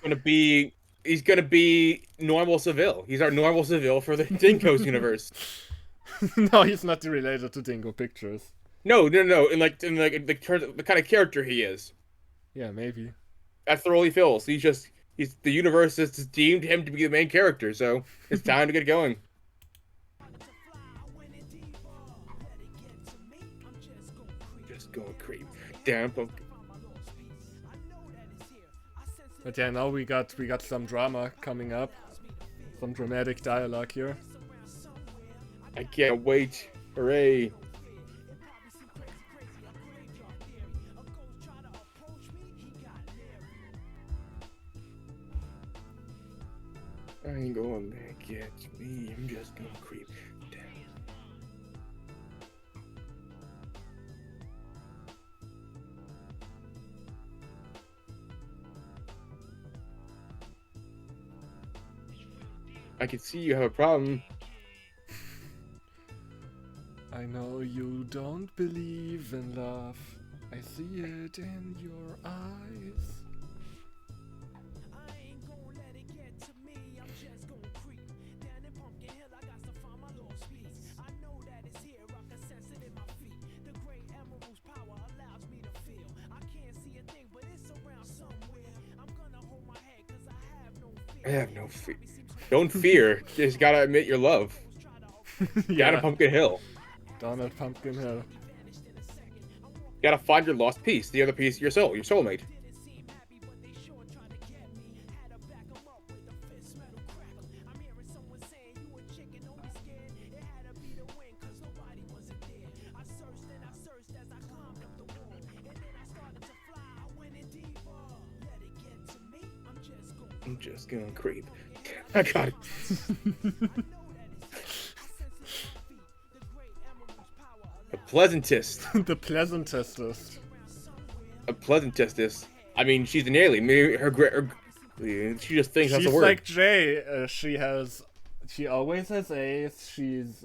he's gonna be normal Seville. He's our normal Seville for the Dinko's universe. No, he's not related to Dingo Pictures. No. In the kind of character he is. Yeah, maybe. That's the role he fills. The universe has deemed him to be the main character, so it's time to get going. Just gonna creep down Pumpkin. But yeah, now we got some drama coming up. Some dramatic dialogue here. I can't wait. Hooray. I ain't going back yet. It's me. I'm just gonna creep down. I can see you have a problem. I know you don't believe in love. I see it in your eyes. I have no fear. Don't fear. Just gotta admit your love. Down at Pumpkin Hill. Down at Pumpkin Hill. Gotta find your lost piece. The other piece, your soul, your soulmate. I'm just gonna creep. I got it. The pleasantest. The pleasantest. A pleasantest. I mean, she's an alien. Maybe she just thinks that's a She's word. like Jay. She always has A's. She's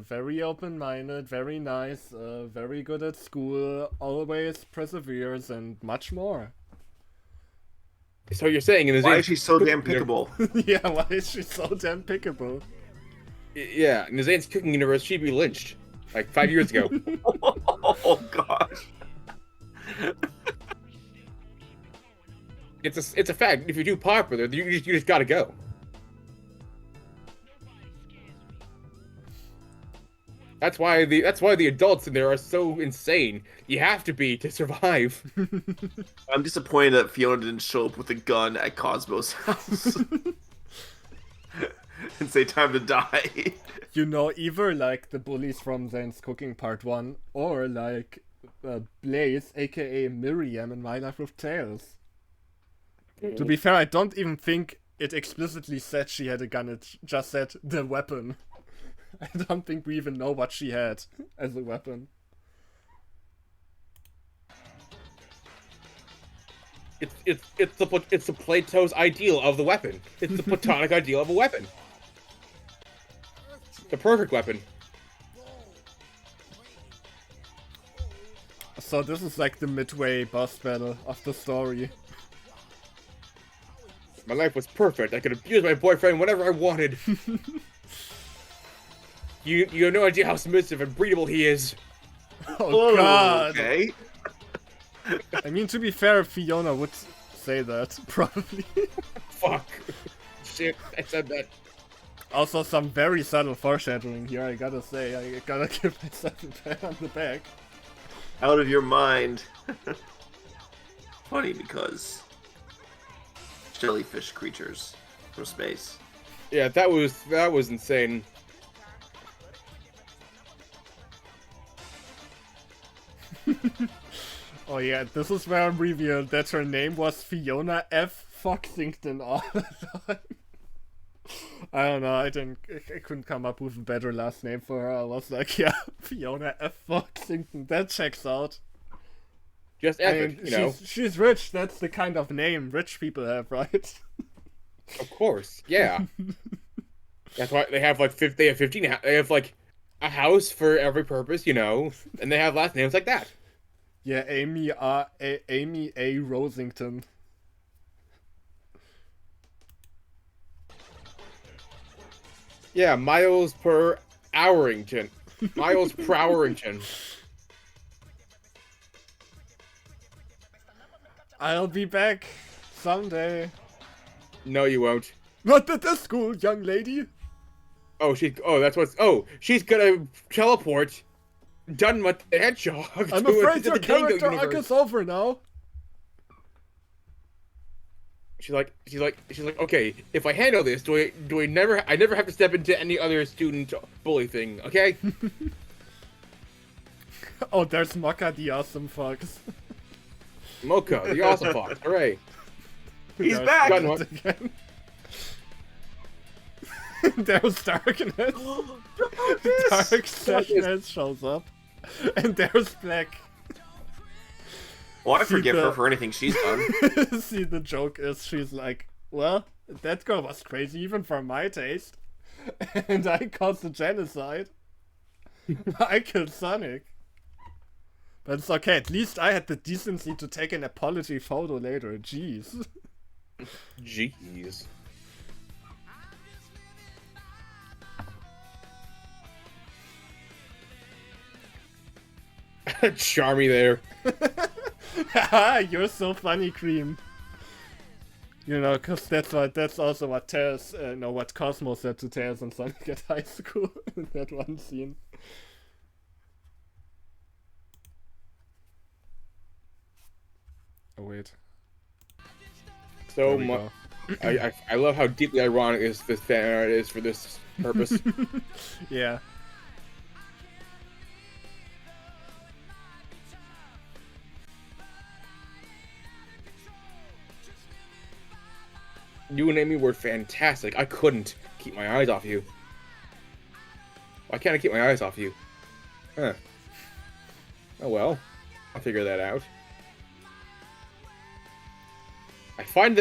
very open-minded, very nice, very good at school, always perseveres, and much more. So you're saying in this Why is she so damn pickable? Yeah, why is she so damn pickable? Yeah, in the Zane's cooking universe, she'd be lynched like 5 years ago. Oh gosh. It's a fact. If you're too popular, you just gotta go. That's why the adults in there are so insane. You have to be to survive. I'm disappointed that Fiona didn't show up with a gun at Cosmo's house and say time to die. You know, either like the bullies from Zane's Cooking Part 1, or like Blaze, a.k.a. Miriam in My Life with Tails. To be fair, I don't even think it explicitly said she had a gun, it just said the weapon. I don't think we even know what she had as a weapon. It's the Plato's ideal of the weapon. It's the platonic ideal of a weapon. The perfect weapon. So this is like the midway boss battle of the story. My life was perfect. I could abuse my boyfriend whenever I wanted. You have no idea how submissive and breedable he is. Oh god! Okay. I mean, to be fair, Fiona would say that, probably. Fuck. Shit, I said that. Also, some very subtle foreshadowing here, I gotta say. I gotta give myself a pat on the back. Out of your mind. Funny because jellyfish creatures from space. Yeah, that was insane. Oh yeah, this is where I'm revealed that her name was Fiona F. Foxington all the time. I don't know, I couldn't come up with a better last name for her. I was like, yeah, Fiona F. Foxington, that checks out. Just epic, I mean, she's rich, that's the kind of name rich people have, right? Of course, yeah. That's why they have like 15. They have like a house for every purpose, and they have last names like that. Yeah, Amy A. Rosington. Yeah, Miles per Hourington. Miles per Hourington. I'll be back someday. No, you won't. Not at this school, young lady. She's gonna teleport. Done with the hedgehog. I'm afraid your character arc is over now. She's like, okay, if I handle this, I never have to step into any other student bully thing, okay? Oh, there's Mocha the awesome fox. Mocha, the awesome fox, hooray. He's back! Again. There's Darkness. Darkness shows up. And there's Black. Well, I forgive her for anything she's done. See, the joke is she's like, well, that girl was crazy even for my taste. And I caused a genocide. I killed Sonic. But it's okay, at least I had the decency to take an apology photo later. Jeez. Jeez. Charmy there. You're so funny, Cream. You know, cause that's also what Tails, what Cosmo said to Tails and Sonic at high school in that one scene. Oh wait. So much. I love how deeply ironic this fan art is for this purpose. Yeah. You and Amy were fantastic. I couldn't keep my eyes off you. Why can't I keep my eyes off you? Huh. Oh well. I'll figure that out. I find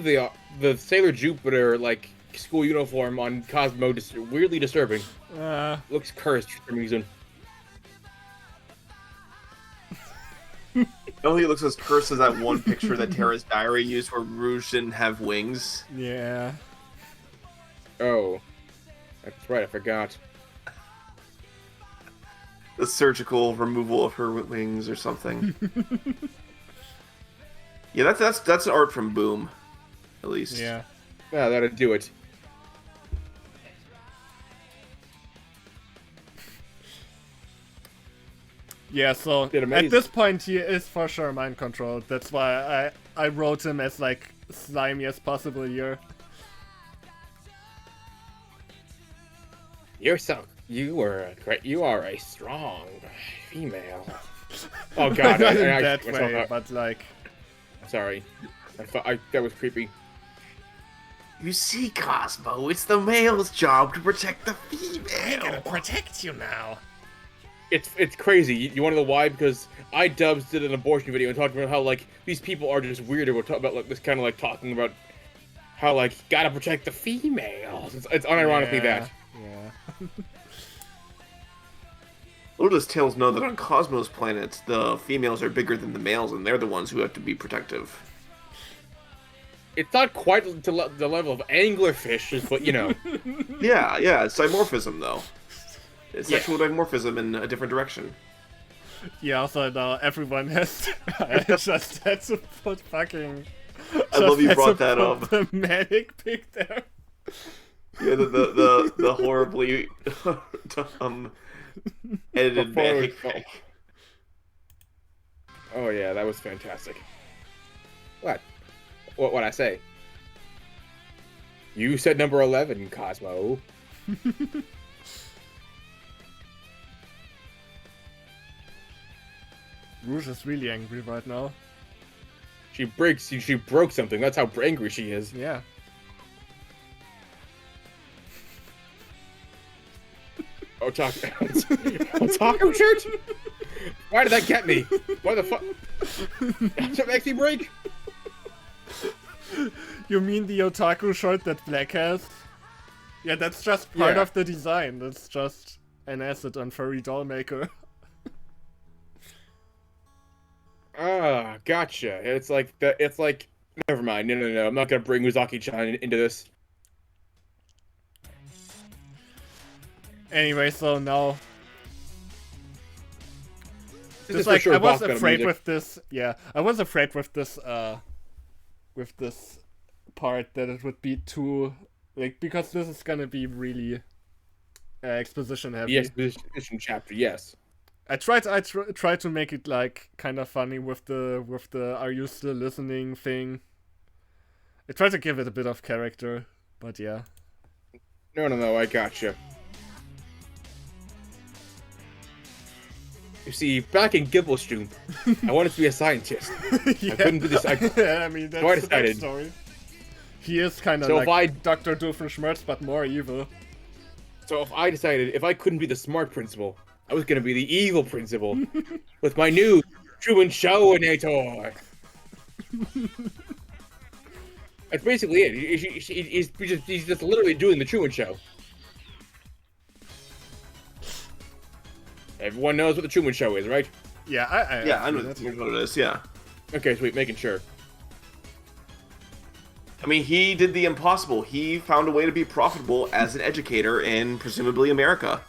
the Sailor Jupiter like school uniform on Cosmo weirdly disturbing. Looks cursed for some reason. I don't think it looks as cursed as that one picture that Terra's diary used where Rouge didn't have wings. Yeah. Oh. That's right, I forgot. The surgical removal of her wings or something. Yeah, that's art from Boom, at least. Yeah. Yeah, that'll do it. Yeah, so at this point he is for sure mind controlled. That's why I wrote him as like slimy as possible here. You are a strong female. Oh god, Not in I that myself way, out. but like, Sorry. That was creepy. You see, Cosmo, it's the male's job to protect the female. protect you now. It's crazy. You want to know why? Because iDubbbz did an abortion video and talked about how like these people are just weird. We're talking about like this kind of like talking about how like gotta protect the females. It's unironically that. Yeah. Little does Tails know that on Cosmo's planet, the females are bigger than the males, and they're the ones who have to be protective. It's not quite to the level of anglerfish, but you know. Yeah, it's dimorphism though. It's Yeah. sexual dimorphism in a different direction. Yeah, also now everyone has I just had to put fucking... I love you had brought to that put up. the manic pic there. Yeah, the horribly edited Before back. we- Oh yeah, that was fantastic. What'd I say? You said number 11, Cosmo. Rouge is really angry right now. She broke something. That's how angry she is. Yeah. Otaku shirt? Why did that get me? Why the fuck? That makes me break? You mean the otaku shirt that Black has? Yeah, that's just part Yeah. of the design. That's just an asset on Furry Doll Maker. Ah, gotcha. It's like that. It's like never mind. No. I'm not gonna bring Uzaki-chan into this. Anyway, so now... This Just is for like, sure I was Baka afraid music. with this... Yeah, I was afraid with this part that it would be too... Like, because this is gonna be really exposition heavy. Yes, this chapter. Yes. I tried to make it like kind of funny with the "Are you still listening" thing. I tried to give it a bit of character, but yeah. No. I gotcha. You see, back in Gibblestroom, I wanted to be a scientist. Yeah. I couldn't do this. Yeah, I mean that's So I the decided. backstory. He is kind of So like if I- Dr. Doofenshmirtz, but more evil. So if I decided if I couldn't be the smart principal, I was gonna be the evil principal with my new Truman Showinator. That's basically it. He's just literally doing the Truman Show. Everyone knows what the Truman Show is, right? Yeah, I Yeah, I know that. what it is. Yeah, Okay, sweet, making sure. I mean, he did the impossible. He found a way to be profitable as an educator in presumably America.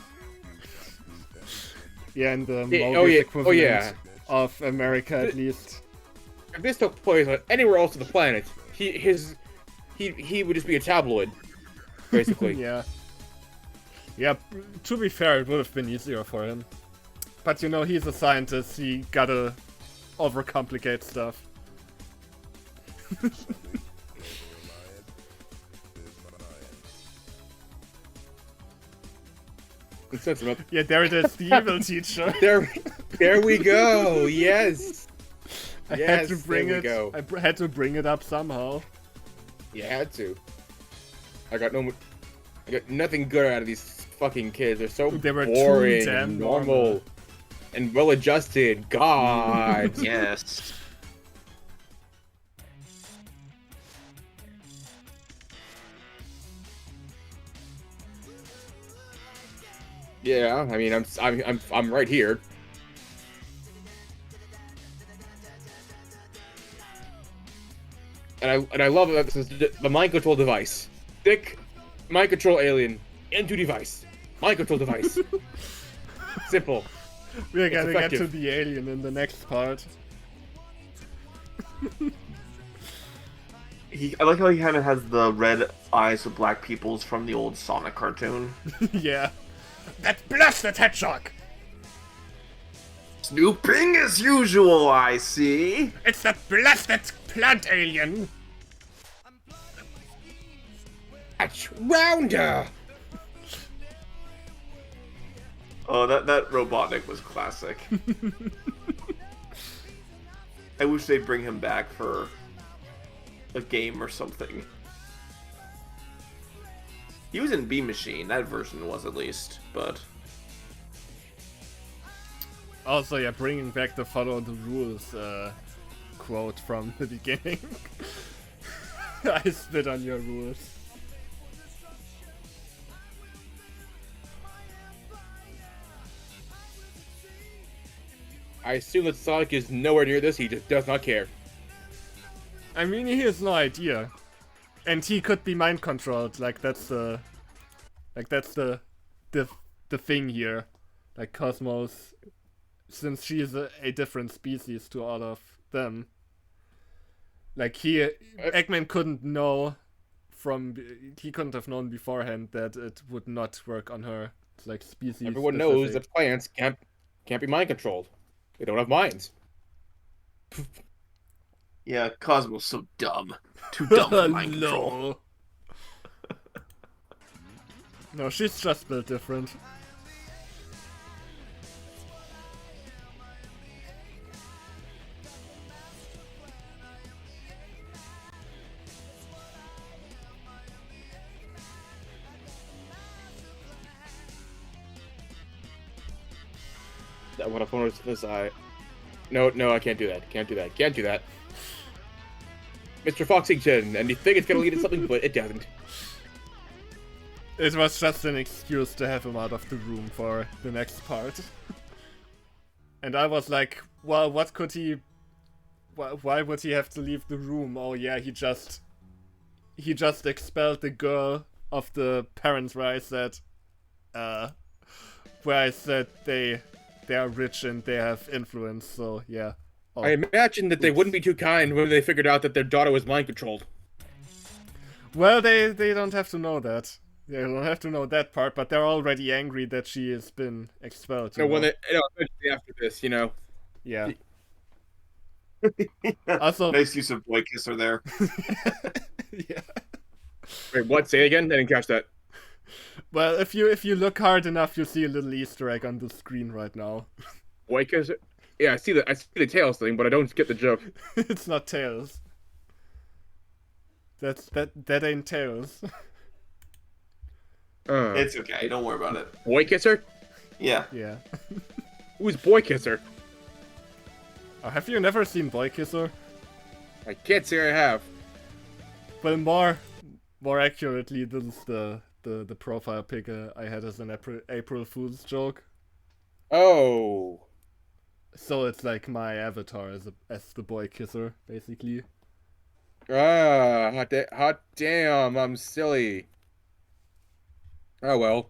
Yeah, and the Yeah, Mobius yeah, equivalent of America at least. If this took place on anywhere else on the planet, he would just be a tabloid, basically. Yeah. Yeah, to be fair, it would have been easier for him. But you know, he's a scientist, he gotta overcomplicate stuff. Yeah, there it is, the evil teacher. There we go. Yes. I Yes, had to bring there it. we go. I had to bring it up somehow. You had to. I got nothing good out of these fucking kids. They're so They were too boring damn and normal and well-adjusted. God. Yes. Yeah, I mean, I'm right here. And I love that this is the mind control device. Thick mind control alien into device. Mind control device. Simple. We're gonna get effective. to the alien in the next part. I like how he kind of has the red eyes with black pupils from the old Sonic cartoon. Yeah. That blasted hedgehog! Snooping as usual, I see. It's that blasted plant alien! Catch rounder. Oh, that Robotnik was classic. I wish they'd bring him back for a game or something. He was in Beam Machine, that version was at least, but... Also, yeah, bringing back the follow the rules quote from the beginning. I spit on your rules. I assume that Sonic is nowhere near this. He just does not care. I mean, he has no idea. And he could be mind controlled, like that's the thing here. Like Cosmos, since she is a different species to all of them. Like Eggman couldn't know he couldn't have known beforehand that it would not work on her. It's like species. Everyone knows that plants can't be mind controlled. They don't have minds. Yeah, Cosmo's so dumb. Too dumb for mind control. No. No, she's just built different. That one up on this eye. No, I can't do that. Can't do that. Mr. Foxington, and you think it's gonna lead to something, but it doesn't. It was just an excuse to have him out of the room for the next part. And I was like, well, what could he... Why would he have to leave the room? Oh yeah, he just expelled the girl of the parents where I said they are rich and they have influence, so yeah. Oh. I imagine that they wouldn't be too kind when they figured out that their daughter was mind controlled. Well, they don't have to know that. They don't have to know that part, but they're already angry that she has been expelled. No, especially after this, you know. Yeah. Also, nice use of boy kisser there. Yeah. Wait, what? Say it again? I didn't catch that. Well, if you look hard enough, you'll see a little Easter egg on the screen right now. Boy kisser? Yeah, I see the Tails thing, but I don't get the joke. It's not Tails. That ain't Tails. It's okay, don't worry about it. Boy kisser? Yeah. Yeah. Who's Boy Kisser? Oh, have you never seen Boy Kisser? I can't say I have. Well, more accurately, this is the profile pic I had as an April Fool's joke. Oh. So it's like my avatar as the Boy Kisser, basically. Ah, hot damn, I'm silly. Oh well.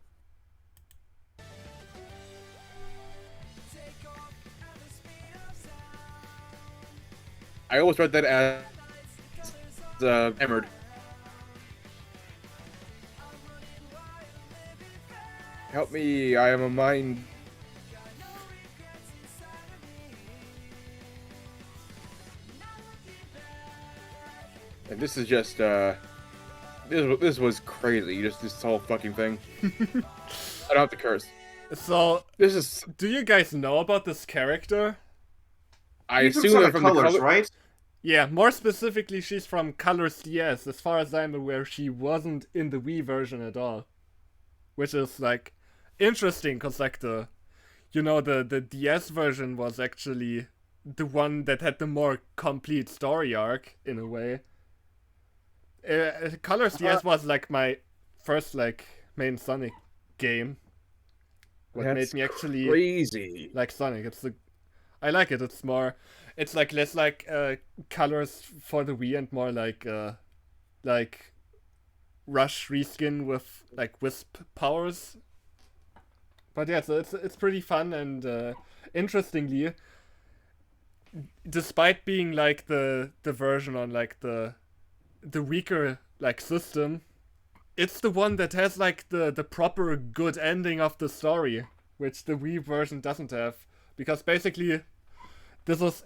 I always read that as hammered. Help me, I am a mind. And this is just this was crazy, just this whole fucking thing. I don't have to curse. So This is do you guys know about this character? I He's from assume they're Sonic from Colors, the color, right? Yeah, more specifically, she's from Colors DS. As far as I'm aware, she wasn't in the Wii version at all. Which is, like, interesting, because, like, the DS version was actually the one that had the more complete story arc, in a way. Colors DS was, like, my first, like, main Sonic game. What made me actually crazy. like Sonic. I like it. It's like less like Colors for the Wii and more like Rush reskin with like Wisp powers. But yeah, so it's pretty fun, and interestingly, despite being like the version on like the weaker like system, it's the one that has like the proper good ending of the story, which the Wii version doesn't have. Because basically, this is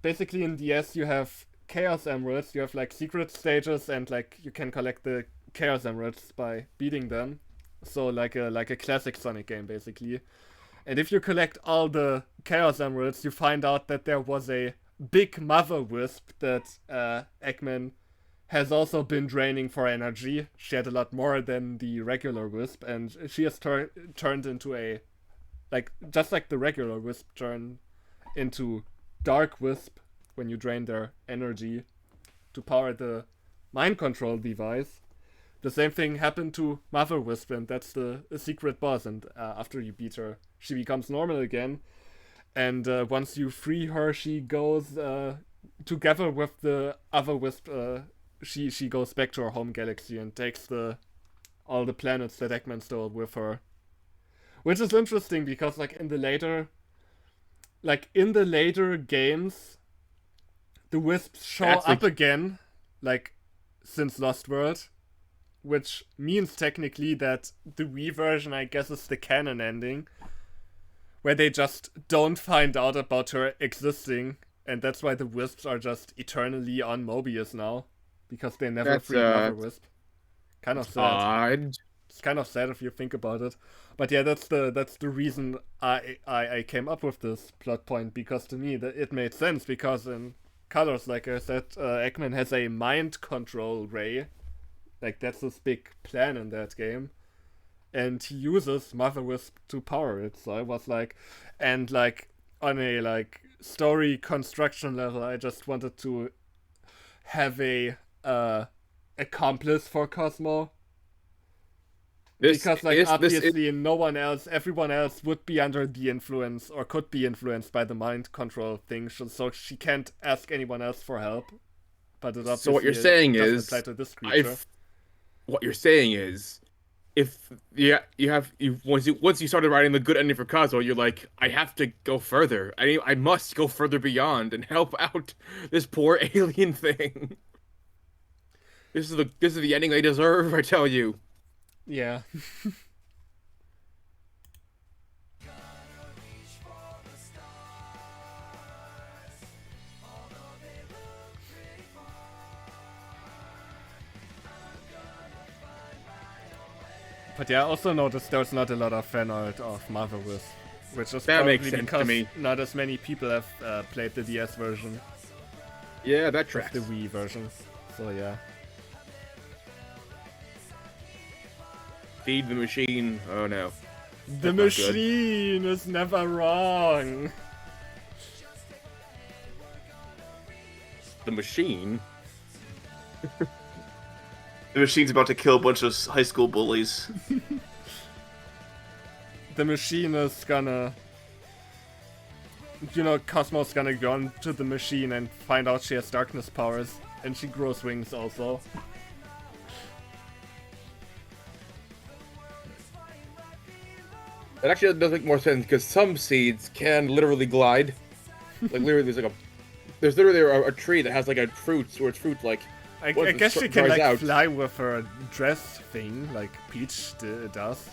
basically in DS you have Chaos Emeralds, you have like secret stages, and like you can collect the Chaos Emeralds by beating them. So like a classic Sonic game basically. And if you collect all the Chaos Emeralds, you find out that there was a big mother wisp that Eggman has also been draining for energy. She had a lot more than the regular wisp, and she has turned into a, like, just like the regular wisp turn into dark wisp when you drain their energy to power the mind control device. The same thing happened to Mother Wisp, and that's the secret boss, and after you beat her, she becomes normal again. And once you free her, she goes together with the other wisp. She goes back to her home galaxy and takes all the planets that Eggman stole with her. Which is interesting because like in the later games, the wisps show up again, like since Lost World, which means technically that the Wii version, I guess, is the canon ending, where they just don't find out about her existing, and that's why the wisps are just eternally on Mobius now. Because they never free Mother Wisp. Kind of sad. Odd. It's kind of sad if you think about it. But yeah, that's the reason I came up with this plot point, because to me it made sense, because in Colors, like I said, Eggman has a mind control ray. Like that's his big plan in that game. And he uses Mother Wisp to power it. So I was like, and like on a like story construction level, I just wanted to have a accomplice for Cosmo, because like obviously everyone else would be under the influence or could be influenced by the mind control thing, so she can't ask anyone else for help. But it obviously what you're saying doesn't is apply to this creature. What you're saying is, if once you started writing the good ending for Cosmo, you're like, I have to go further. I must go further beyond and help out this poor alien thing. This is the ending they deserve, I tell you. Yeah. But yeah, I also noticed there's not a lot of fan art of Mother Wisp, which is that probably makes sense because to me. not as many people have played the DS version. Yeah, that tracks. The Wii version. So yeah. Feed the machine. Oh no. The machine is never wrong. The machine? The machine's about to kill a bunch of high school bullies. The machine is gonna... Cosmo's gonna go on to the machine and find out she has darkness powers. And she grows wings also. It actually does make more sense, because some seeds can literally glide. Like literally, there's literally a tree that has like a fruit, or it's fruit like. I guess she can like fly with her dress thing, like Peach does.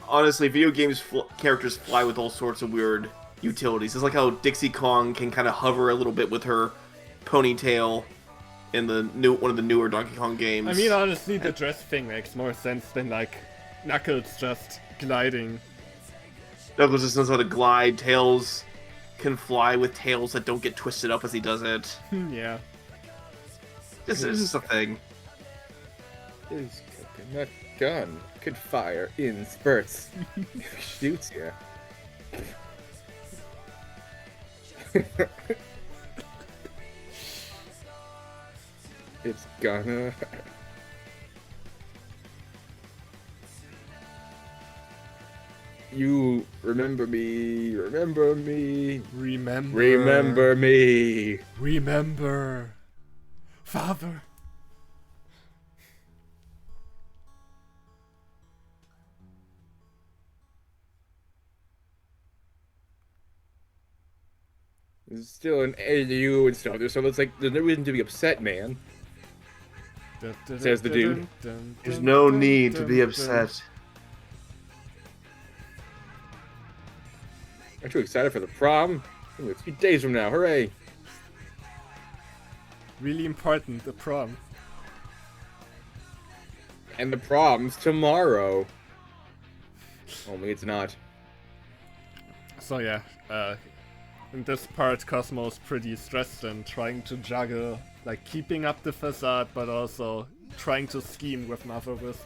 Honestly, video games characters fly with all sorts of weird utilities. It's like how Dixie Kong can kind of hover a little bit with her ponytail in one of the newer Donkey Kong games. I mean, honestly, the dress thing makes more sense than like Knuckles just gliding. Knuckles just knows how to glide. Tails can fly with tails that don't get twisted up as he does it. Yeah. It's just a thing. His coconut gun could fire in spurts. If he shoots you. It's gonna. You remember me, remember me, remember me. Remember. Father. There's still an AU and stuff, so it's like, there's no reason to be upset, man. Says the dude. There's no need to be upset. Aren't you excited for the prom? Only a few days from now, hooray! Really important, the prom. And the prom's tomorrow. Only it's not. So yeah, in this part Cosmo's pretty stressed and trying to juggle, like keeping up the facade, but also trying to scheme with Mother Wisp.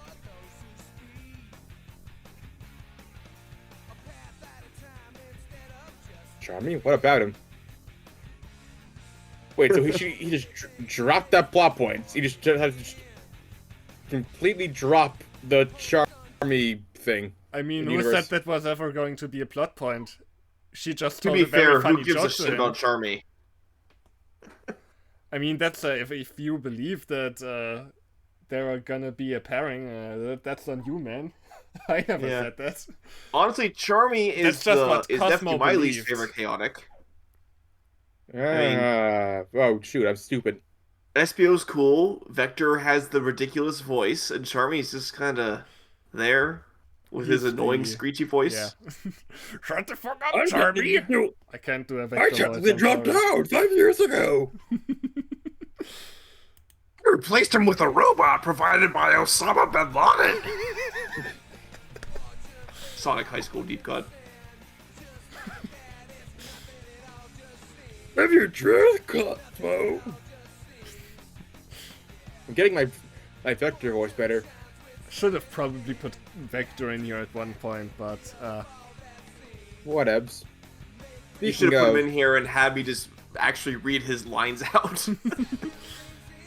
Charmy? What about him? Wait, so he just dropped that plot point. He just had to completely drop the Charmy thing. I mean, in who universe. said that was ever going to be a plot point? She just To told be a very fair, funny who gives joke a to shit him. about Charmy? I mean, that's if you believe that there are gonna be a pairing, that's on you, man. I never Yeah. said that. Honestly, Charmy is That's just what Cosmo definitely my least believed. favorite chaotic. Oh shoot, I'm stupid. SBO's cool. Vector has the ridiculous voice, and Charmy's just kind of there with his He's annoying the- screechy voice. Yeah. Shut the fuck up, Charmy! I can't do a Vector voice. I'm dropped sorry. out 5 years ago. I replaced him with a robot provided by Osama bin Laden. Sonic High School deep cut. Have your truth, Cosmo. I'm getting my Vector voice better. Should have probably put Vector in here at one point, but Whatevs. You should have put him in here and had me just actually read his lines out.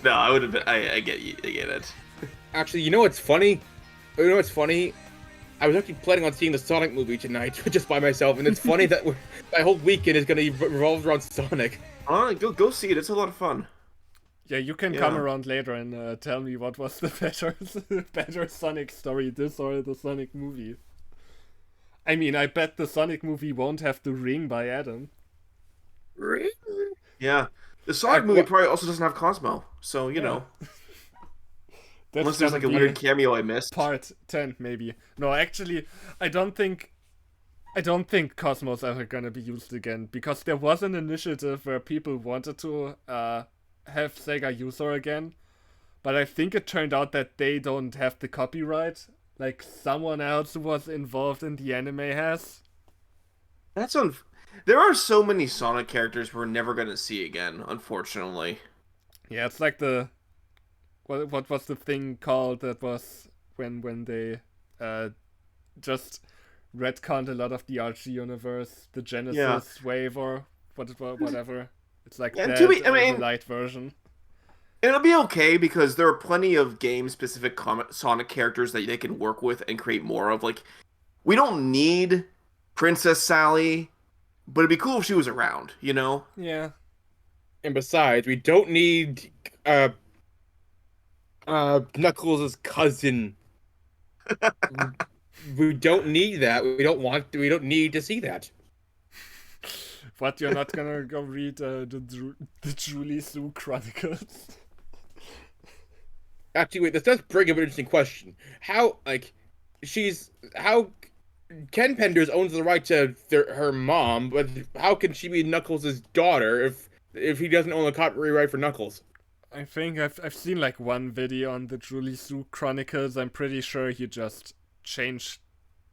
No, I would have been. I get you. I get it. Actually, you know what's funny? You know what's funny? I was actually planning on seeing the Sonic movie tonight, just by myself, and it's funny that my whole weekend is going to revolve around Sonic. Go see it. It's a lot of fun. yeah, you can come around later and tell me what was the better Sonic story, this or the Sonic movie. I mean, I bet the Sonic movie won't have the ring by Adam. Yeah, the Sonic movie probably also doesn't have Cosmo, so you know. That's Unless there's like a gonna weird be cameo I missed. part 10 maybe. No, actually, I don't think Cosmo's ever gonna be used again, because there was an initiative where people wanted to have Sega use her again, but I think it turned out that they don't have the copyright, like someone else who was involved in the anime has. There are so many Sonic characters we're never gonna see again, unfortunately. Yeah, it's like the what was the thing called that was when they just retconned a lot of the Archie universe, the Genesis wave or whatever. It's like Yeah, that, to be- I the mean- light version. It'll be okay because there are plenty of game-specific Sonic characters that they can work with and create more of. Like, we don't need Princess Sally, but it'd be cool if she was around, you know? Yeah. And besides, we don't need Knuckles' cousin. We don't need that. We don't need to see that. But you're not gonna go read the Julie Sue Chronicles. Actually, wait, this does bring up an interesting question. How Ken Penders owns the right to her mom, but how can she be Knuckles' daughter if he doesn't own the copyright for Knuckles? I think I've seen like one video on the Julie Sue Chronicles. I'm pretty sure he just changed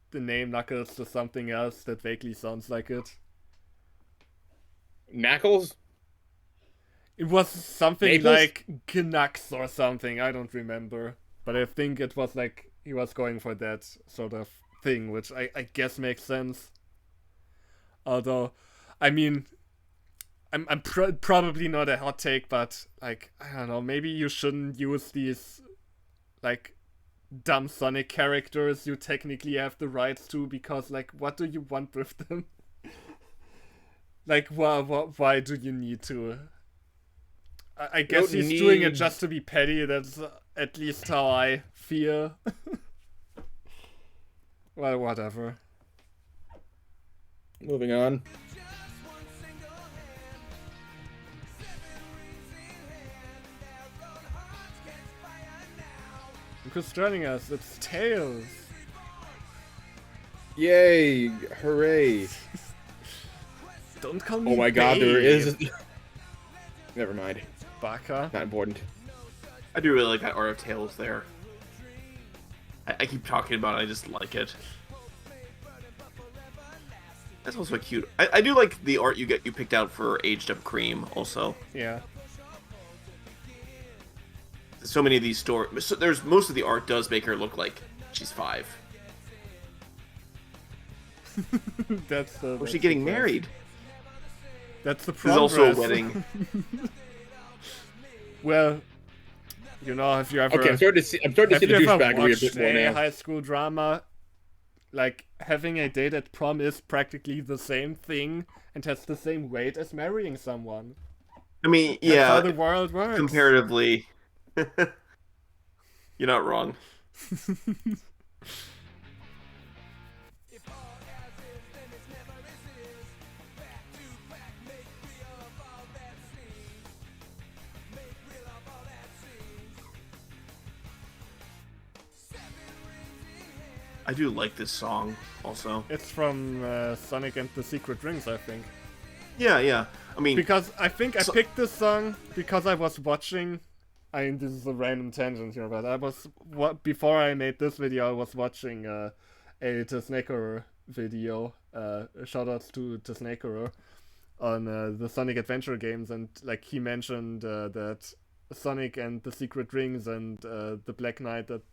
the name Knuckles to something else that vaguely sounds like it. Knuckles? It was something Naples? like Canucks or something. I don't remember, but I think it was like he was going for that sort of thing, which I guess makes sense. Although, I mean, I'm probably not a hot take, but like I don't know, maybe you shouldn't use these like dumb Sonic characters you technically have the rights to, because like what do you want with them? Like why do you need to? I guess don't he's doing it need- just to be petty. That's at least how I feel. Well, whatever. Moving on. Who's joining us? It's Tails. Yay! Hooray! Don't call me Oh my god, there babe. is... Never mind. Baka. Not important. I do really like that art of Tails there. I keep talking about it, I just like it. That's also cute. I do like the art you picked out for Aged Up Cream also. Yeah. So many of these stories, so there's most of the art does make her look like she's 5. That's the. Was she getting married? That's the This is also a progress. wedding. Well, you know, if you ever Okay, I'm starting to see the douchebaggery a watched bit more a now. high school drama, like having a date at prom is practically the same thing and has the same weight as marrying someone. I mean, That's how yeah, the world works. comparatively, you're not wrong. I do like this song also. It's from Sonic and the Secret Rings, I think. Yeah, yeah. I mean, Because I think I So- picked this song because I was watching. I mean, this is a random tangent here, but I was before I made this video, I was watching a Snakerer video. Shoutouts to Snakerer on the Sonic Adventure games, and like he mentioned that Sonic and the Secret Rings and the Black Knight, that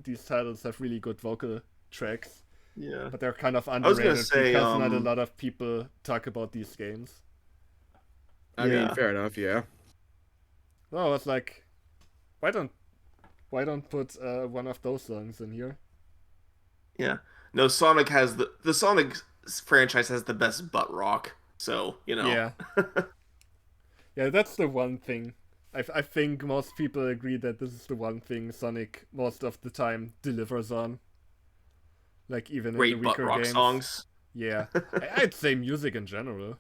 these titles have really good vocal tracks, yeah. but they're kind of was underrated gonna say, because not a lot of people talk about these games. I mean, Yeah. fair enough, yeah. So I was like, why don't put one of those songs in here? Yeah. No, Sonic has the Sonic franchise has the best butt rock. So, you know. Yeah. Yeah, that's the one thing. I think most people agree that this is the one thing Sonic most of the time delivers on. Like even Great in the butt weaker rock games. songs. Yeah. I'd say music in general.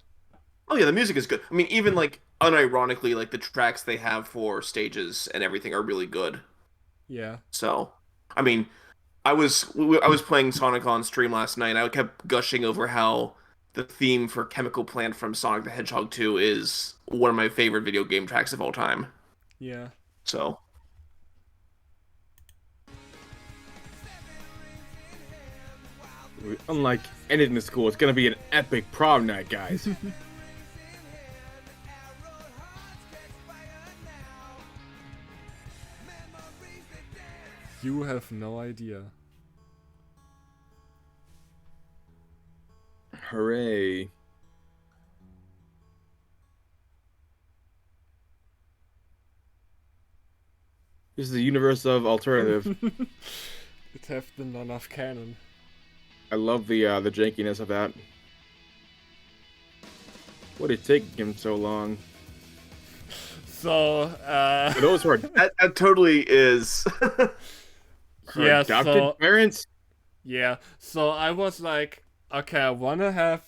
Oh yeah, the music is good. I mean, even like unironically, like the tracks they have for stages and everything are really good. Yeah. So, I mean, I was playing Sonic on stream last night. And I kept gushing over how the theme for Chemical Plant from Sonic the Hedgehog 2 is one of my favorite video game tracks of all time. Yeah. So, Unlike anything in school, it's gonna be an epic prom night, guys. You have no idea. Hooray. This is the universe of alternative. It have the none of canon. I love the jankiness of that. What did it take him so long? So, For those who are that totally is. yeah, adopted so parents, yeah, so I was like, okay, I wanna have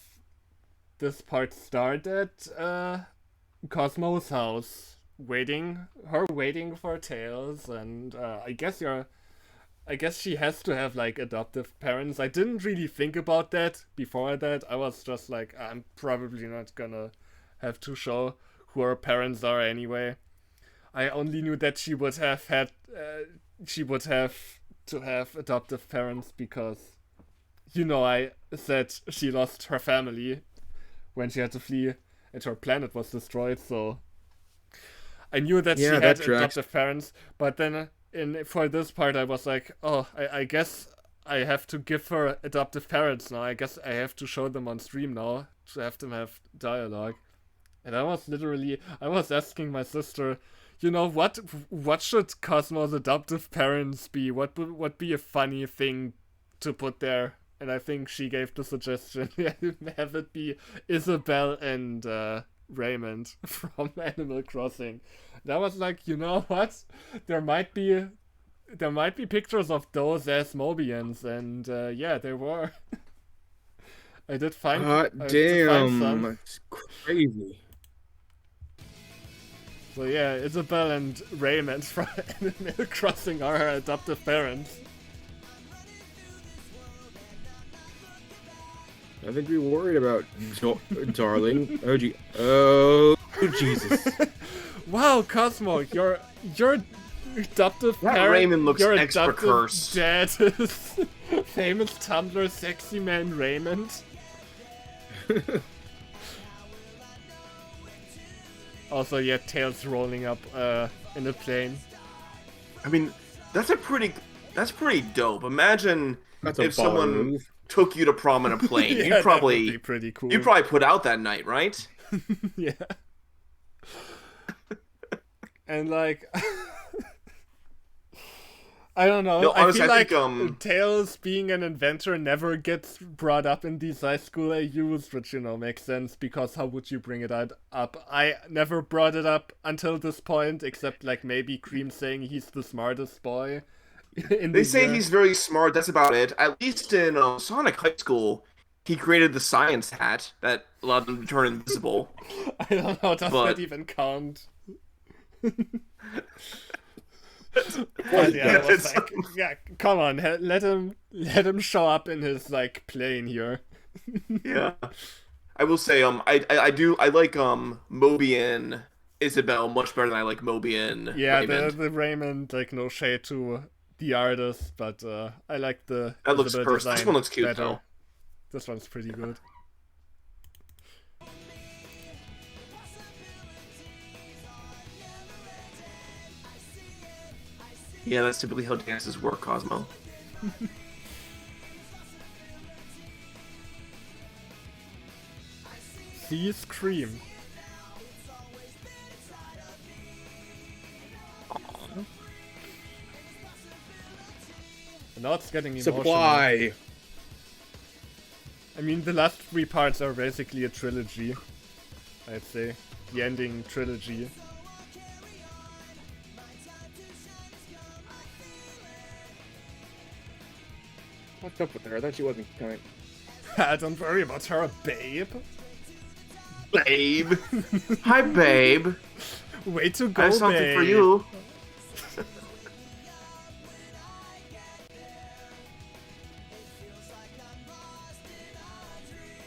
this part start at Cosmo's house, waiting for Tails, and I guess she has to have like adoptive parents. I didn't really think about that before that. I was just like, I'm probably not gonna have to show who her parents are anyway. I only knew that she would have to have adoptive parents because, you know, I said she lost her family when she had to flee and her planet was destroyed. So I knew that she Yeah, had that tracks. adoptive parents, but then for this part I was like, oh, I guess I have to give her adoptive parents now. I guess I have to show them on stream now to have them have dialogue. And I was asking my sister, what should Cosmo's adoptive parents be? What would be a funny thing to put there? And I think she gave the suggestion, have it be Isabel and Raymond from Animal Crossing. And I was like, you know what? There might be pictures of those as Mobians, and yeah, there were. I did find some. It's crazy. So yeah, Isabel and Raymond from Animal Crossing are her adoptive parents. Nothing to be worried about, darling. Oh, Jesus. Wow, Cosmo, your adoptive That parent, Raymond looks your extra adoptive cursed. dad is famous Tumblr sexy man Raymond. Also, yeah, tails rolling up in a plane. I mean, that's pretty dope. Imagine That's if a baller someone move. took you to prom in a plane. Yeah, you'd that would be probably pretty cool. put out that night, right? Yeah. And like, I don't know. No, honestly, I I feel think, Tails being an inventor never gets brought up in these high school AUs, which makes sense because how would you bring it up? I never brought it up until this point, except like maybe Cream saying he's the smartest boy. They say he's very smart. That's about it. At least in Sonic High School, he created the science hat that allowed him to turn invisible. I don't know. Does but... that even count? Well, yeah, like, yeah, come on, let him show up in his like plane here. Yeah, I will say, I like Mobian Isabel much better than I like Mobian Raymond. the Raymond, like, no shade to the artist, but I like the that looks Isabel cursed. This design one looks cute better. though. This one's pretty good. Yeah, that's typically how dances work, Cosmo. See Scream. Now it's getting emotional. Supply. I mean, the last 3 parts are basically a trilogy, I'd say. The ending trilogy. What's up with her? I thought she wasn't coming. Don't worry about her, babe. Babe. Hi, babe. Way to go, I have something babe. for you.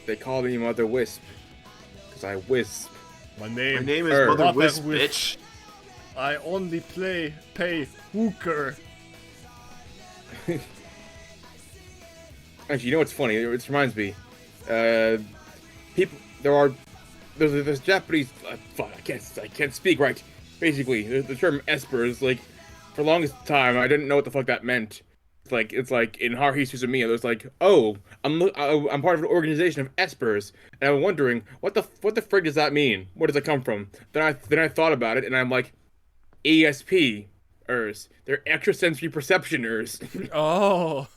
They call me Mother Wisp. Because I wisp. My My name name is Her. Mother Mother Wisp, Wisp. bitch. I only pay hooker. Actually, you know what's funny? It reminds me. There's this Japanese. Fuck, I can't speak right. Basically, the term esper is like, for the longest time, I didn't know what the fuck that meant. It's like in Haruhi Suzumiya, there's like, oh, I'm part of an organization of espers, and I'm wondering what the frig does that mean? Where does it come from? Then I thought about it, and I'm like, ESP-ers. They're extrasensory perceptioners. Oh.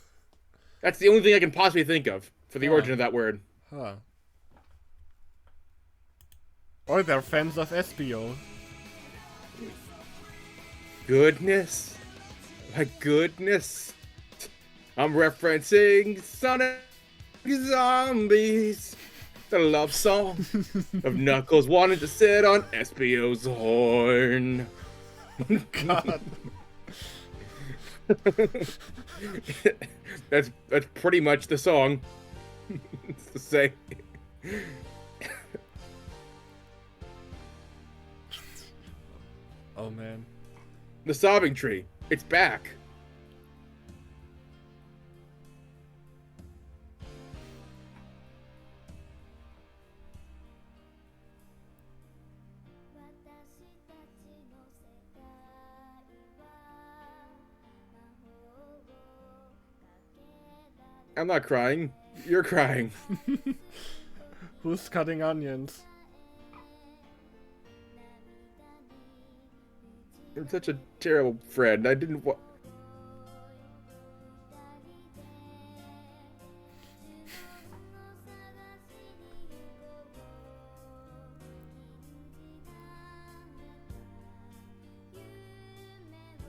That's the only thing I can possibly think of for the origin of that word. Huh. Or they're fans of SBO. Goodness. My goodness. I'm referencing Sonic Zombies. The love song of Knuckles wanting to sit on SBO's horn. God. That's pretty much the song. It's the same. Oh man. The sobbing tree. It's back. I'm not crying. You're crying. Who's cutting onions? I'm such a terrible friend. I didn't want.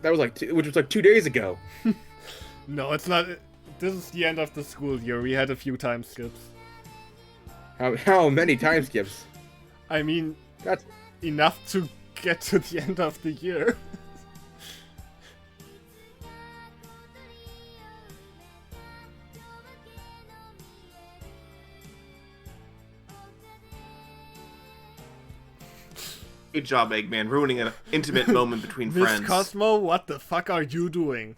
That was like, which was like 2 days ago. No, it's not. This is the end of the school year. We had a few time skips. How many time skips? I mean, That's enough to get to the end of the year. Good job, Eggman, ruining an intimate moment between Miss friends. Cosmo, what the fuck are you doing?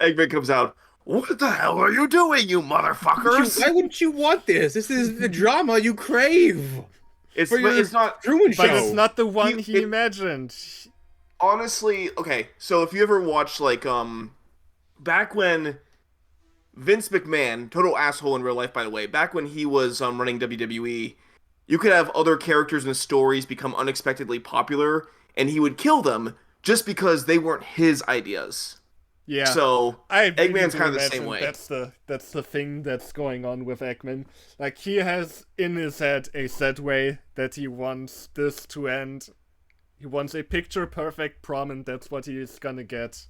Eggman comes out. What the hell are you doing, you motherfuckers? why wouldn't you want this? This is the drama you crave. It's For your it's not. Truman But Show. it's not the one he it- imagined. Honestly, okay. So if you ever watched like back when Vince McMahon, total asshole in real life, by the way, back when he was running WWE, you could have other characters and stories become unexpectedly popular, and he would kill them just because they weren't his ideas. Yeah. So I really Eggman's do kind of the imagine same way. That's the thing that's going on with Eggman. Like, he has in his head a set way that he wants this to end. He wants a picture perfect prom, and that's what he is gonna get.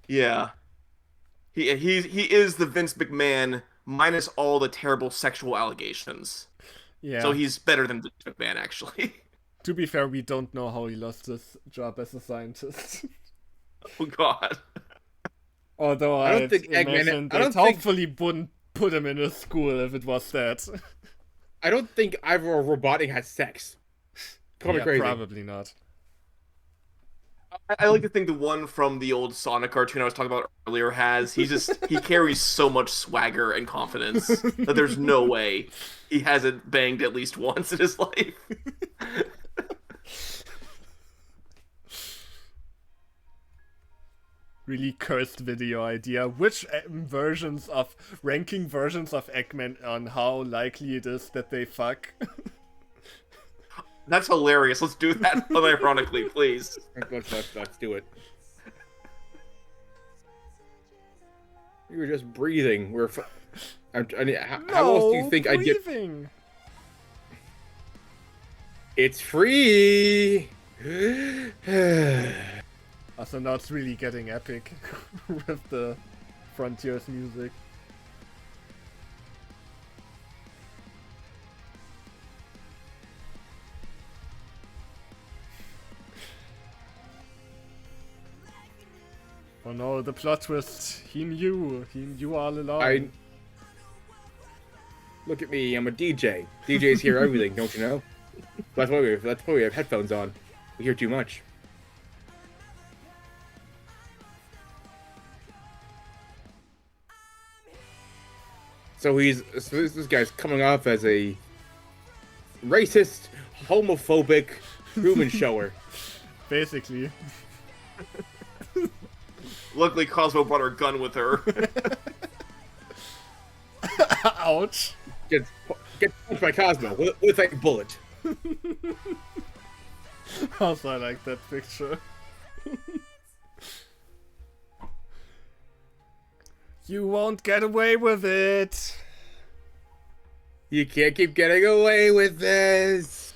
Yeah. He is the Vince McMahon minus all the terrible sexual allegations. Yeah. So he's better than Vince McMahon, actually. To be fair, we don't know how he lost his job as a scientist. Oh God. Although I don't I'd think Eggman- imagine I they don't think- hopefully wouldn't put him in a school if it was that. I don't think Ivor or Robotic has sex. Call me Yeah, crazy. probably not. I like to think the one from the old Sonic cartoon I was talking about earlier he carries so much swagger and confidence that there's no way he hasn't banged at least once in his life. Really cursed video idea. Which ranking versions of Eggman on how likely it is that they fuck? That's hilarious. Let's do that unironically, please. Let's do it. We were just breathing. How else do you think I'd get? breathing. It's free. Also, now it's really getting epic with the Frontiers music. Oh no, the plot twist. He knew all along. Look at me. I'm a DJ. DJs hear everything, don't you know? That's why we have headphones on. We hear too much. So this guy's coming off as a racist, homophobic Truman Shower. Basically. Luckily, Cosmo brought her gun with her. Ouch. Get punched by Cosmo with a bullet. Also, I like that picture. You won't get away with it. You can't keep getting away with this.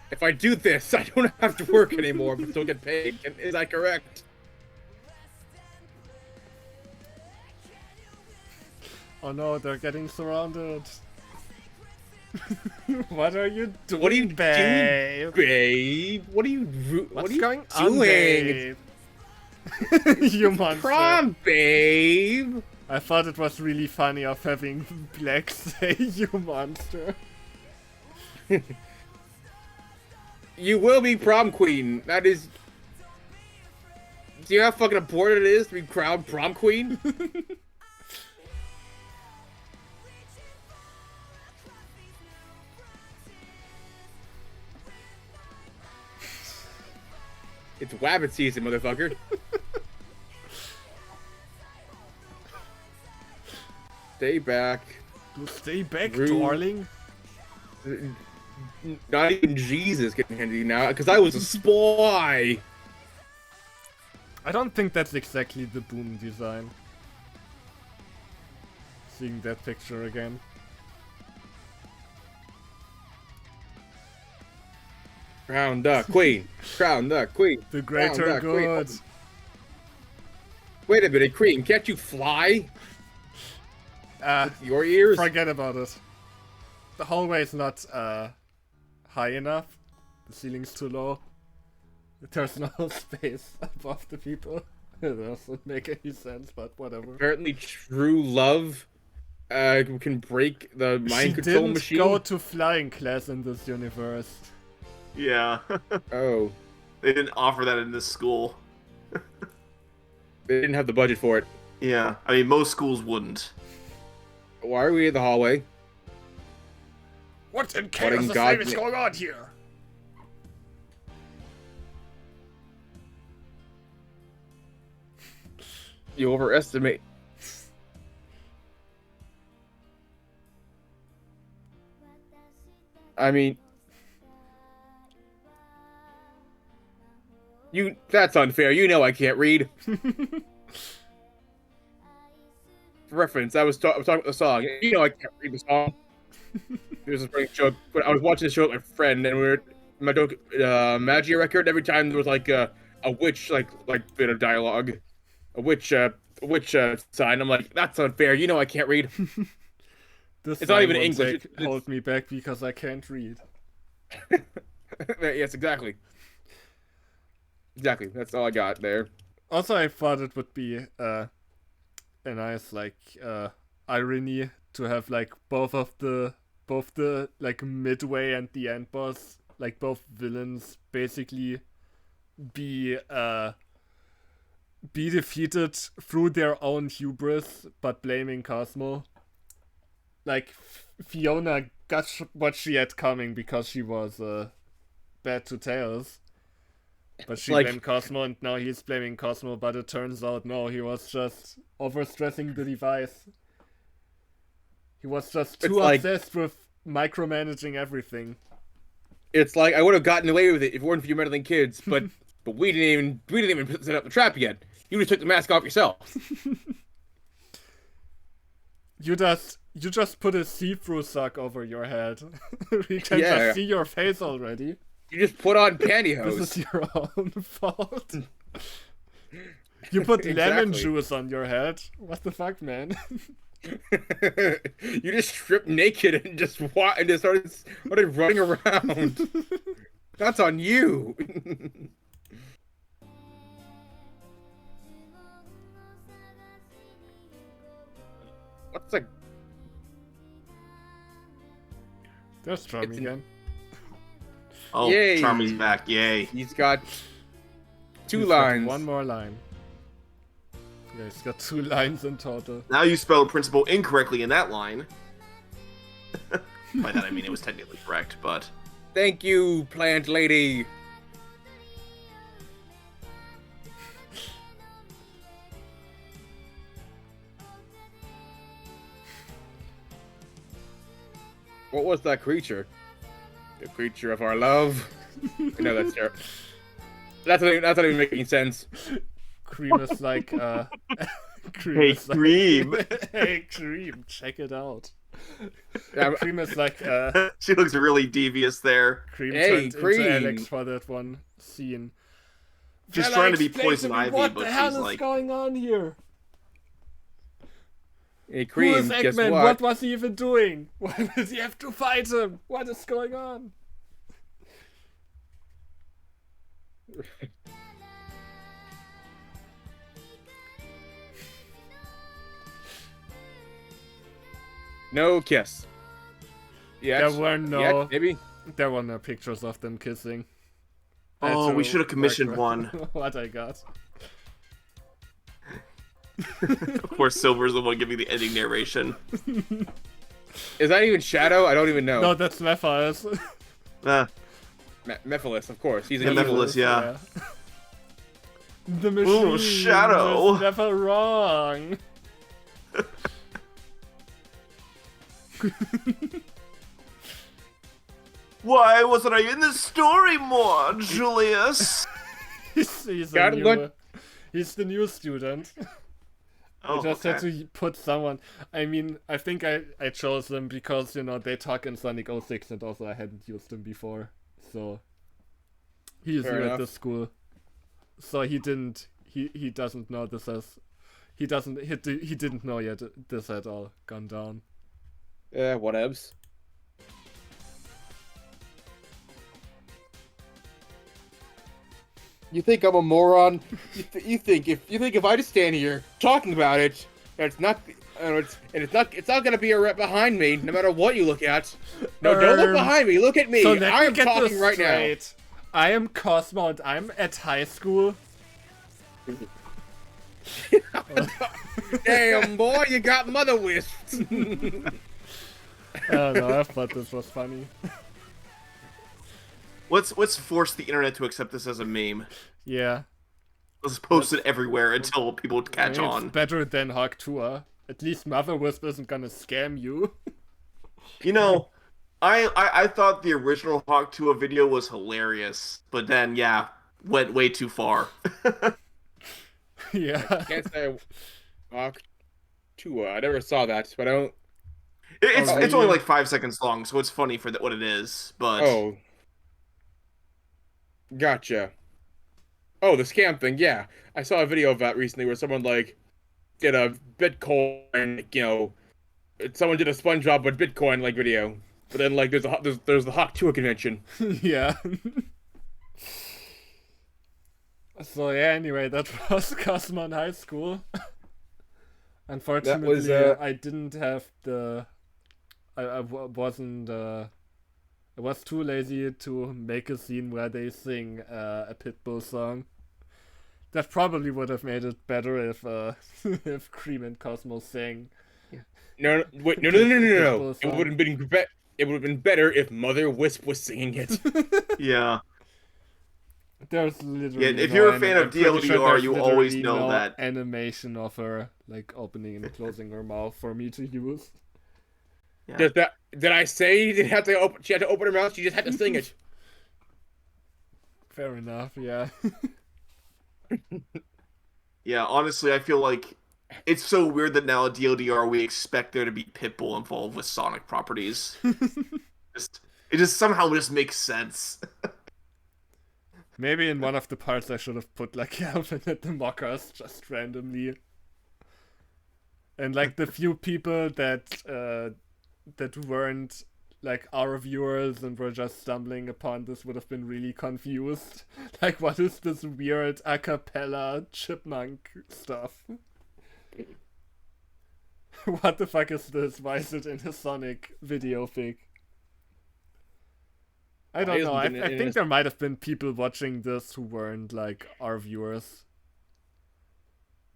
If I do this, I don't have to work anymore, but still get paid. Is that correct? Oh no, they're getting surrounded. What are you doing, What are you babe? doing, babe? What are you What's going on, doing? babe? You monster. Prom, babe. I thought it was really funny of having Black say, you monster. You will be prom queen. That is. Do you know how fucking important it is to be crowned prom queen? It's wabbit season, motherfucker. Stay back. Stay back, Rude. darling. Not even Jesus can handle you now, because I was a spy. I don't think that's exactly the boom design. Seeing that picture again. Crown the queen. Crown the queen. The greater Crown the good. queen. Wait a minute, Queen. Can't you fly? Your ears? Forget about it. The hallway is not high enough. The ceiling's too low. There's no space above the people. It doesn't make any sense, but whatever. Apparently, true love can break the mind control machine. She didn't go to flying class in this universe. Yeah. Oh. They didn't offer that in this school. They didn't have the budget for it. Yeah. I mean, most schools wouldn't. Why are we in the hallway? What in What chaos in is God's going on here? You overestimate. I mean... That's unfair. You know I can't read. For reference, I was talking about the song. You know I can't read the song. It was a funny joke, but I was watching the show with my friend, and we were my joke, Magia record. Every time there was like a witch like bit of dialogue, a witch sign. I'm like, that's unfair. You know I can't read. This It's not even won't English. Hold me back because I can't read. Yes, exactly. Exactly. That's all I got there. Also, I thought it would be a nice irony to have like both the like midway and the end boss, like both villains basically be defeated through their own hubris, but blaming Cosmo. Like Fiona got what she had coming because she was bad to Tails. But she blamed Cosmo, and now he's blaming Cosmo, but it turns out, no, he was just overstressing the device. He was just too obsessed with micromanaging everything. It's like, I would have gotten away with it if it weren't for you meddling kids, but we didn't even set up the trap yet. You just took the mask off yourself. You just put a see-through sock over your head. We can just see your face already. You just put on pantyhose. This is your own fault. You put lemon juice on your head. What the fuck, man? You just stripped naked and just started running around. That's on you. What's like? There's Charmy again. Oh, yay. Charmy's back! Yay! He's got two He's lines. Got one more line. Yeah, he's got 2 lines in total. Now you spelled principal incorrectly in that line. By that I mean it was technically correct, but... Thank you, plant lady. What was that creature? The creature of our love? No, that's terrible. That's not even making sense. Cream is like, Cream Hey, is like, Cream! Hey, Cream, check it out. Yeah, Cream is like, She looks really devious there. Cream Hey, turned Cream. into Alex for that one scene. She's Shall trying I to be explain Poison me Ivy, what but the hell she's is like... going on here? Hey, Who Cream, is guess Eggman? what? What was he even doing? Why does he have to fight him? What is going on? No kiss. Yes. There were no, Yet, maybe. there were no pictures of them kissing. Oh, we That's should have commissioned work- one. What I got. Of course, Silver's the one giving the ending narration. Is that even Shadow? I don't even know. No, that's Mephiles. Ah, Mephiles, of course. He's Yeah, an Mephiles, evil. yeah. The machine Shadow. was never wrong. Why wasn't I in the story more, Julius? he's he's the new student. I just had to put someone. I mean, I think I chose them because, you know, they talk in Sonic 06 and also I hadn't used them before. So he is new at this school. So he doesn't know this as he didn't know yet this had all gone down. Yeah, whatevs. You think I'm a moron? You think if I just stand here talking about it, it's not gonna be a rep behind me, no matter what you look at. No, don't look behind me. Look at me. So I'm talking right now. I am Cosmo and I'm at high school. Damn, boy, you got mother wisps. I don't know. I thought this was funny. Let's force the internet to accept this as a meme. Yeah. Let's post it everywhere until people catch on. It's better than Hawk Tour. At least Mother Wisp isn't gonna scam you. You know, I thought the original Hawk Tuah video was hilarious, but then yeah, went way too far. Yeah. I can't say Hawk Tuah. I never saw that, but I don't. It's only like 5 seconds long, so it's funny for what it is. But oh, gotcha. Oh, the scam thing. Yeah, I saw a video of that recently where someone like did a Bitcoin, you know, someone did a SpongeBob with Bitcoin like video, but then like there's the Hawk Tuah convention. Yeah. So yeah, anyway, that was Cosmo in high school. Unfortunately, I didn't have the. I wasn't. I was too lazy to make a scene where they sing a Pitbull song. That probably would have made it better if if Cream and Cosmo sang. No. It would have been it would have been better if Mother Wisp was singing it. Yeah. There's literally if you're a fan of DLDR, you always know that animation of her like opening and closing her mouth for me to use. Yeah. Did I say she had to open her mouth? She just had to sing it. Fair enough. Yeah. Yeah, honestly, I feel like it's so weird that now at DLDR we expect there to be Pitbull involved with Sonic properties. It just somehow just makes sense. Maybe in one of the parts I should have put like Calvin at the mockers just randomly. And like the few people that weren't like our viewers and were just stumbling upon this would have been really confused. Like, what is this weird a cappella chipmunk stuff? What the fuck is this? Why is it in a Sonic videofic? I don't know. I think there might have been people watching this who weren't like our viewers.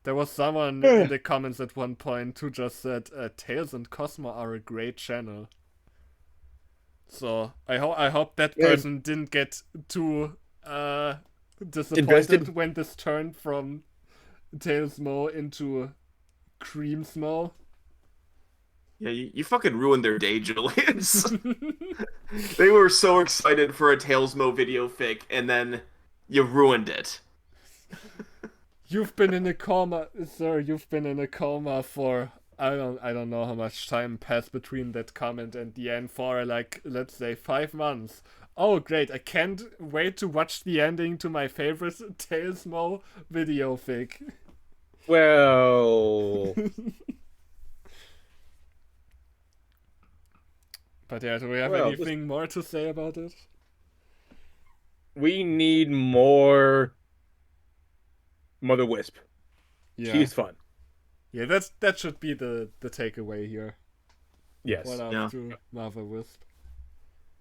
There was someone in the comments at one point who just said, Tails and Cosmo are a great channel. So I hope that person didn't get too disappointed when this turned from Tailsmo into Creamsmo. Yeah, you fucking ruined their day, Julius. They were so excited for a Tailsmo video fic, and then you ruined it. You've been in a coma, sir. You've been in a coma for I don't know how much time passed between that comment and the end, for like, let's say 5 months. Oh great, I can't wait to watch the ending to my favorite Tailsmo video fic. Well, but yeah, do we have anything more to say about it? We need more Mother Wisp. Yeah. She's fun. Yeah, that should be the takeaway here. Yes. What up to Mother Wisp?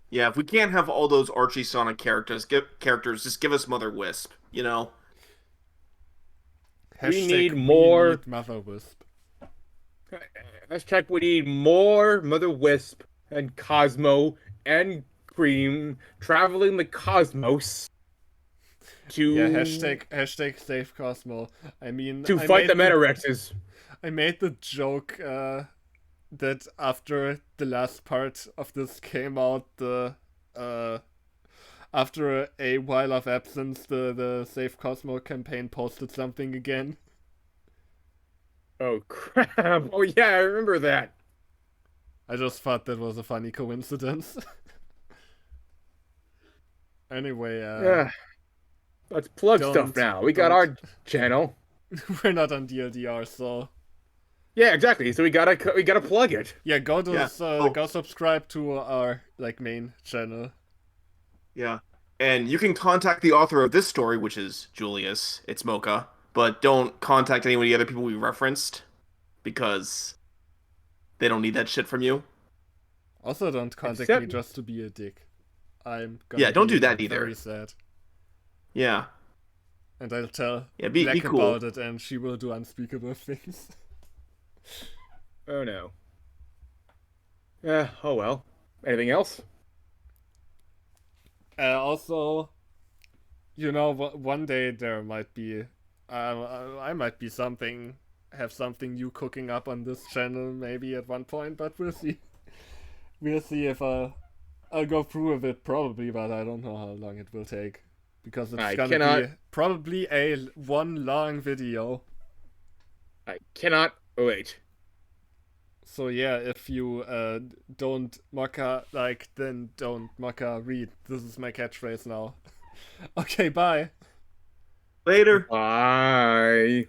Yeah, if we can't have all those Archie Sonic characters, just give us Mother Wisp, you know? We need more Mother Wisp. Hashtag we need more Mother Wisp and Cosmo and Cream traveling the cosmos Yeah, to hashtag save Cosmo. I mean, to fight the Metarexes. I made the joke that after the last part of this came out, the after a while of absence, the Save Cosmo campaign posted something again. Oh crap! Oh yeah, I remember that. I just thought that was a funny coincidence. Anyway, Yeah, let's plug stuff don't now. We got don't our channel. we're not on DLDR, so Yeah, exactly. So we gotta plug it. yeah, go to Yeah. Oh. go subscribe to our like main channel. Yeah. And you can contact the author of this story, which is Julius. It's Mocha. But don't contact any of the other people we referenced because they don't need that shit from you. Also, don't contact Except- me just to be a dick. I'm gonna Yeah, don't be do that either. very sad. Yeah. And I'll tell Yeah, be Black cool. about it, and she will do unspeakable things. Oh no. Oh well. Anything else? Also, you know, one day there might be, I might be have something new cooking up on this channel, maybe at one point, but we'll see. We'll see if I'll go through with it probably, but I don't know how long it will take because it's gonna be probably a one long video. I cannot wait. So yeah, if you don't Maka like, then don't Maka read. This is my catchphrase now. Okay, bye. Later. Bye.